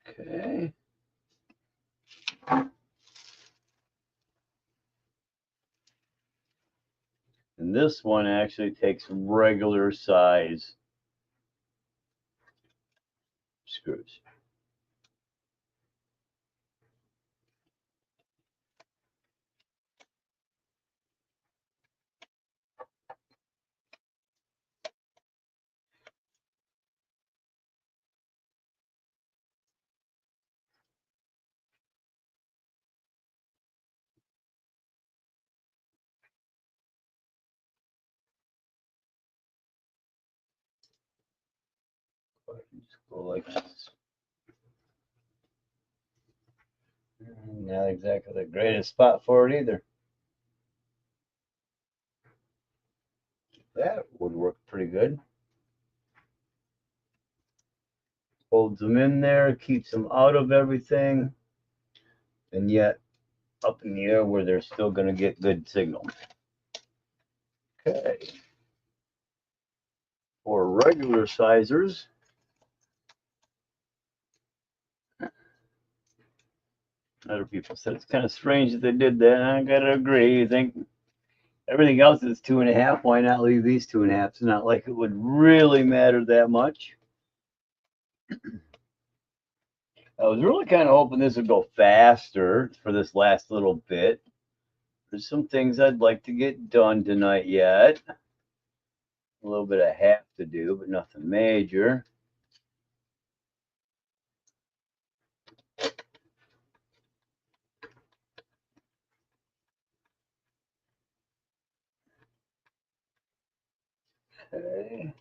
Okay. And this one actually takes regular size screws. Just go like this. Not exactly the greatest spot for it either. That would work pretty good. Holds them in there, keeps them out of everything, and yet up in the air where they're still going to get good signal. Okay. For regular sizers, other people said it's kind of strange that they did that, and I gotta agree. You think everything else is 2.5, why not leave these 2.5? It's not like it would really matter that much. I was really kind of hoping this would go faster for this last little bit. There's some things I'd like to get done tonight yet. A little bit I have to do, but nothing major. Okay.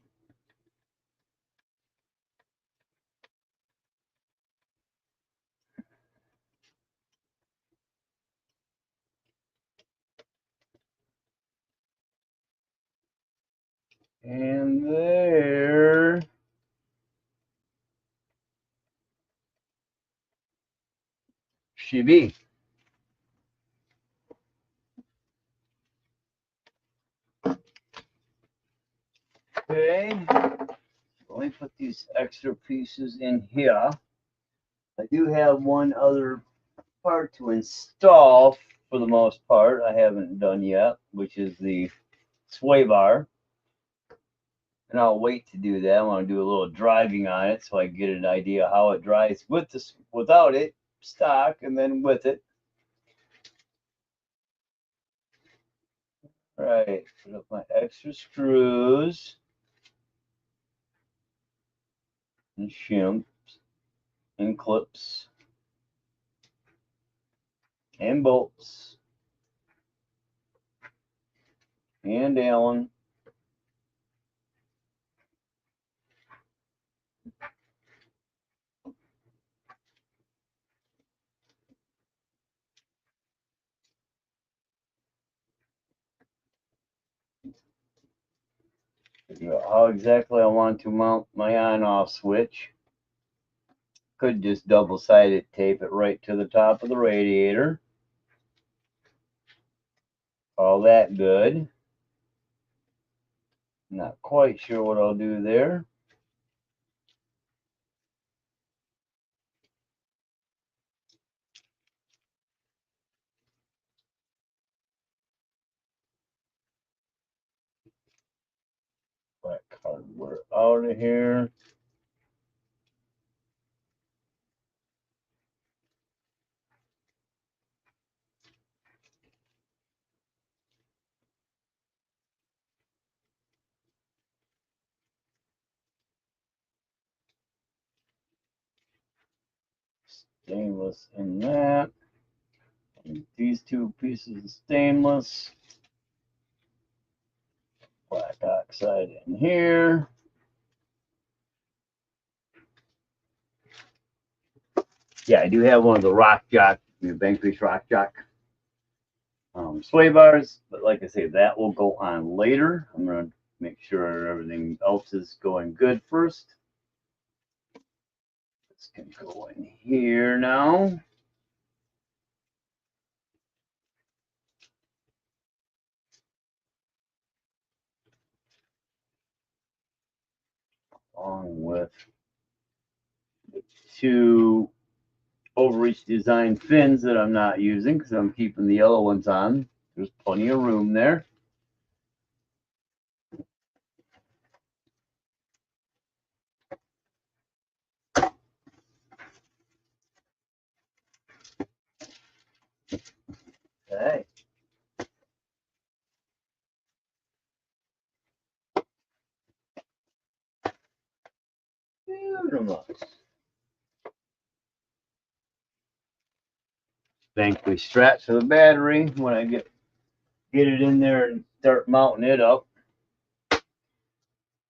And there she be. Okay. Let me put these extra pieces in here. I do have one other part to install for the most part. I haven't done yet, which is the sway bar. And I'll wait to do that. I want to do a little driving on it so I get an idea how it drives with this, without it, stock, and then with it. All right, put up my extra screws and shims and clips and bolts and Allen. Figure out how exactly I want to mount my on-off switch. Could just double-sided tape it right to the top of the radiator. All that good. Not quite sure what I'll do there. Black cardboard out of here. stainless in that. And these two pieces of stainless. Black oxide in here. Yeah, I do have one of the Rock Jock, the Vanquish Rock Jock sway bars, but like I say, that will go on later. I'm going to make sure everything else is going good first. This can go in here now. Along with the two overreach design fins that I'm not using because I'm keeping the yellow ones on. There's plenty of room there. Okay. Beautiful. Vanquish straps for the battery when I get it in there and start mounting it up.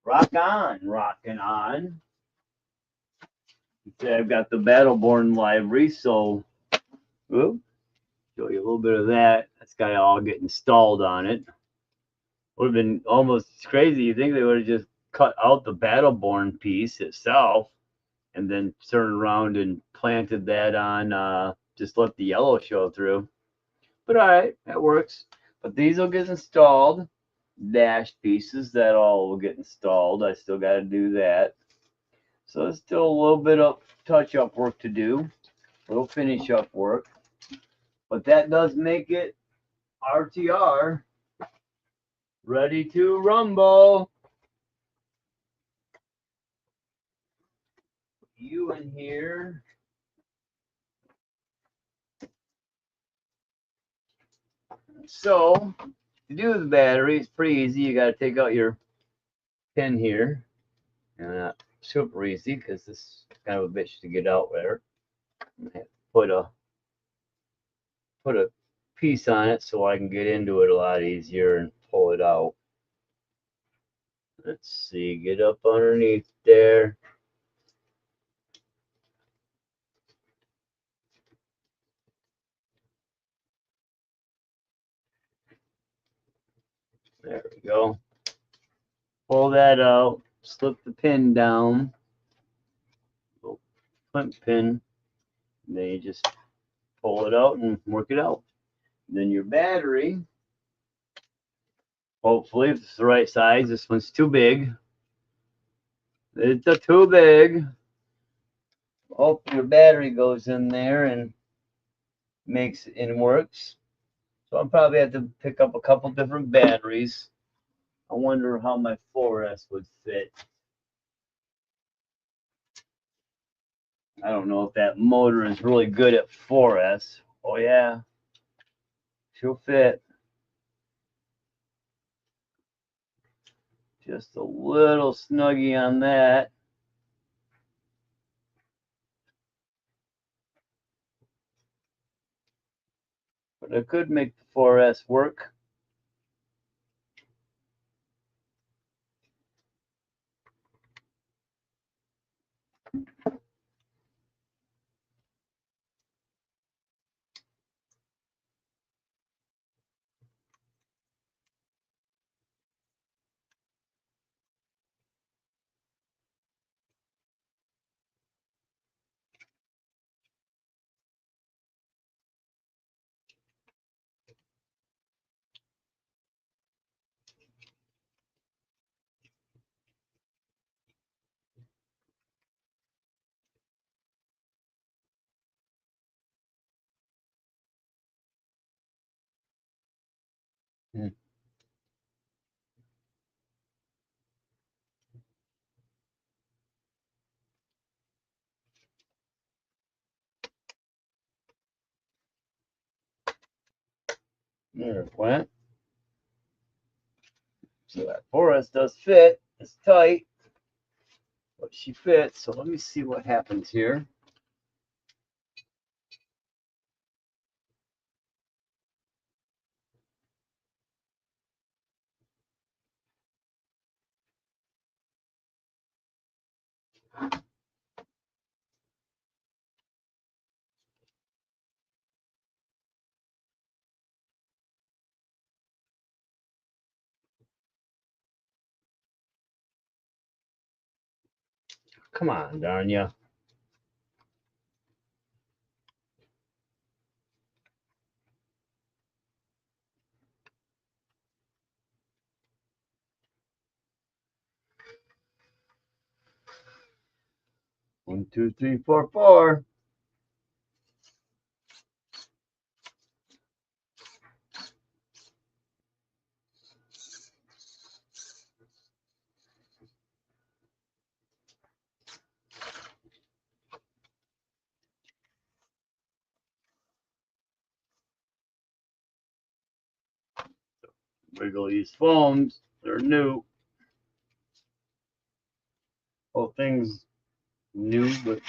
Rock on, rocking on. I've got the Battleborn library, so whoop, show you a little bit of that. That's got to all get installed on it. Would have been almost crazy. You think they would have just cut out the Battleborn piece itself and then turned around and planted that on, just let the yellow show through. But all right, that works. But these will get installed. Dash pieces, that all will get installed. I still got to do that. So there's still a little bit of touch-up work to do, a little finish-up work. But that does make it RTR, ready to rumble. You in here. So to do the battery, it's pretty easy. You got to take out your pin here. And not super easy because this is kind of a bitch to get out there. Put a piece on it so I can get into it a lot easier and pull it out. Let's see, get up underneath there. There we go. Pull that out, slip the pin down, little clamp pin, and then you just pull it out and work it out. And then your battery, hopefully if it's the right size, this one's too big. It's too big. Hopefully your battery goes in there and makes it and works. So I'll probably have to pick up a couple different batteries. I wonder how my 4S would fit. I don't know if that motor is really good at 4S. Oh yeah, she'll fit. Just a little snuggy on that. But I could make the 4S work. There it went. So that 4S does fit. It's tight, but she fits. So let me see what happens here. Come on, darn ya. One, two, three, four, four. Wiggle these foams. They're new. Whole thing's new, but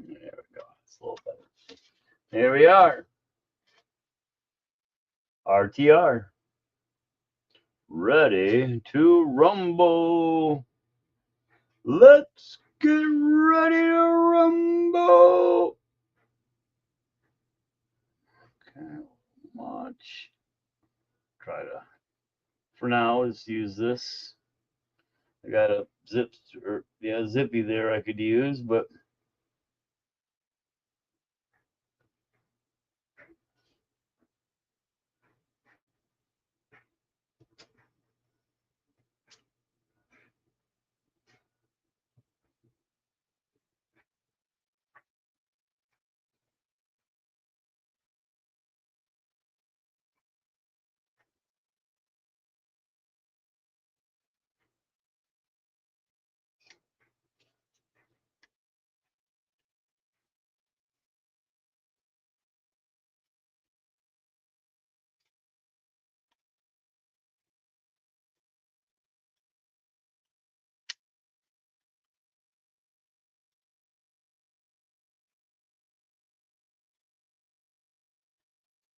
there we go. It's a little better. Here we are. RTR. Ready to rumble. Let's get ready to rumble. Okay, much. Try to, for now, let's use this. I got a zippy there I could use, but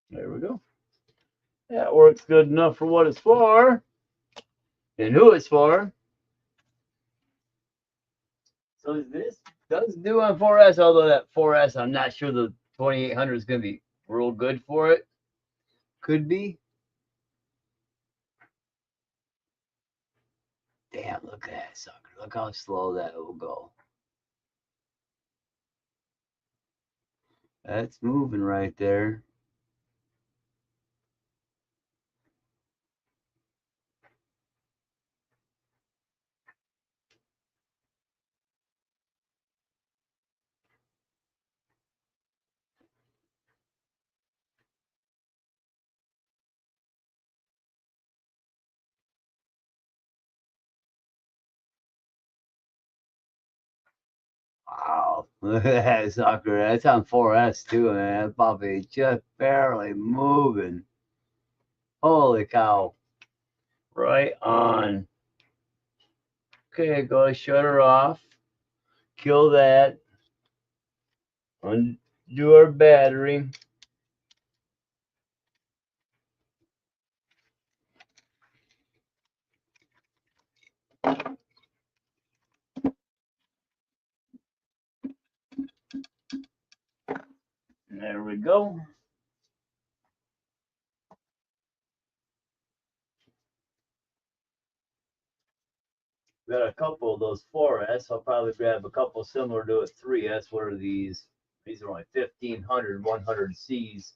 there we go. That works good enough for what it's for and who it's for. So this does do on 4S, although that 4S, I'm not sure the 2800 is going to be real good for it. Could be. Damn, look at that sucker. Look how slow that will go. That's moving right there. Wow, look at that sucker. That's on 4S too, man. That puppy just barely moving. Holy cow. Right on. Okay, go shut her off. Kill that. Undo our battery. There we go. Got a couple of those 4S. I'll probably grab a couple similar to a 3S. What are these? These are only 1500 100Cs.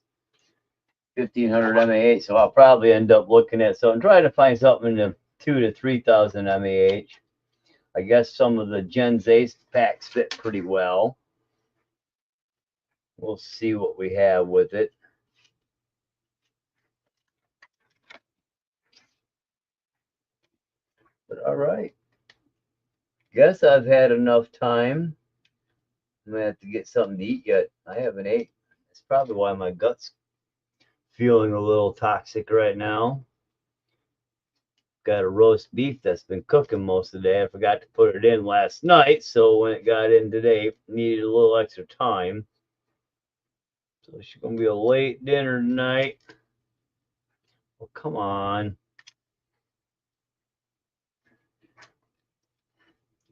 1500 mAh. So I'll probably end up looking at something, trying to find something in the 2 to 3000 mAh. I guess some of the Gens Ace packs fit pretty well. We'll see what we have with it. But all right. Guess I've had enough time I'm gonna have to get something to eat yet. I haven't ate. That's probably why my gut's feeling a little toxic right now. Got a roast beef that's been cooking most of the day. I forgot to put it in last night, so when it got in today, it needed a little extra time. So it's gonna be a late dinner tonight. Well, come on.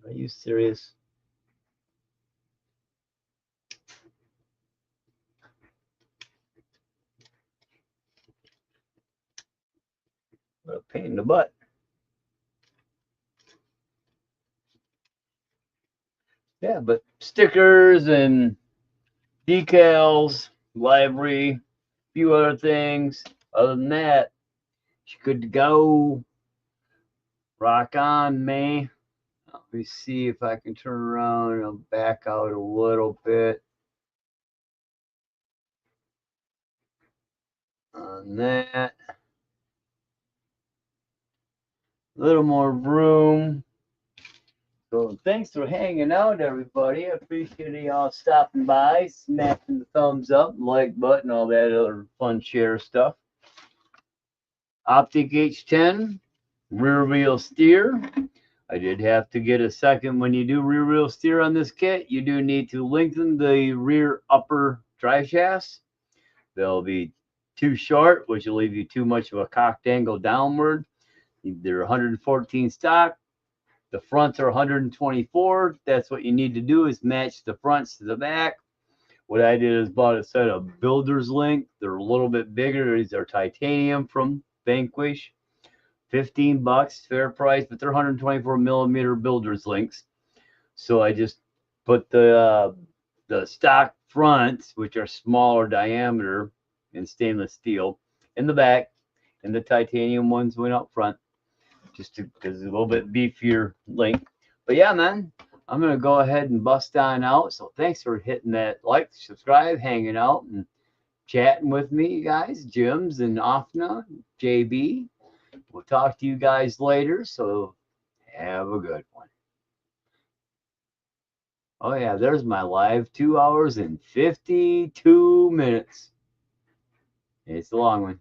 Are you serious? What a pain in the butt. Yeah, but stickers and decals, library, a few other things. Other than that, she's good to go. Rock on, man. Let me see if I can turn around and I'll back out a little bit on that. A little more room. So thanks for hanging out, everybody. I appreciate y'all stopping by, smashing the thumbs up, like button, all that other fun share stuff. Optic H10, rear wheel steer. I did have to get a second. When you do rear wheel steer on this kit, you do need to lengthen the rear upper drive shafts. They'll be too short, which will leave you too much of a cocked angle downward. They're 114 stock. The fronts are 124. That's what you need to do, is match the fronts to the back. What I did is bought a set of builder's link. They're a little bit bigger. These are titanium from Vanquish. $15, fair price, but they're 124 millimeter builder's links. So I just put the stock fronts, which are smaller diameter in stainless steel, in the back, and the titanium ones went up front, just because it's a little bit beefier link. But yeah, man, I'm gonna go ahead and bust on out. So thanks for hitting that like, subscribe, hanging out, and chatting with me, you guys. Jim's and Afna, JB. We'll talk to you guys later. So have a good one. Oh yeah, there's my live 2 hours and 52 minutes. It's a long one.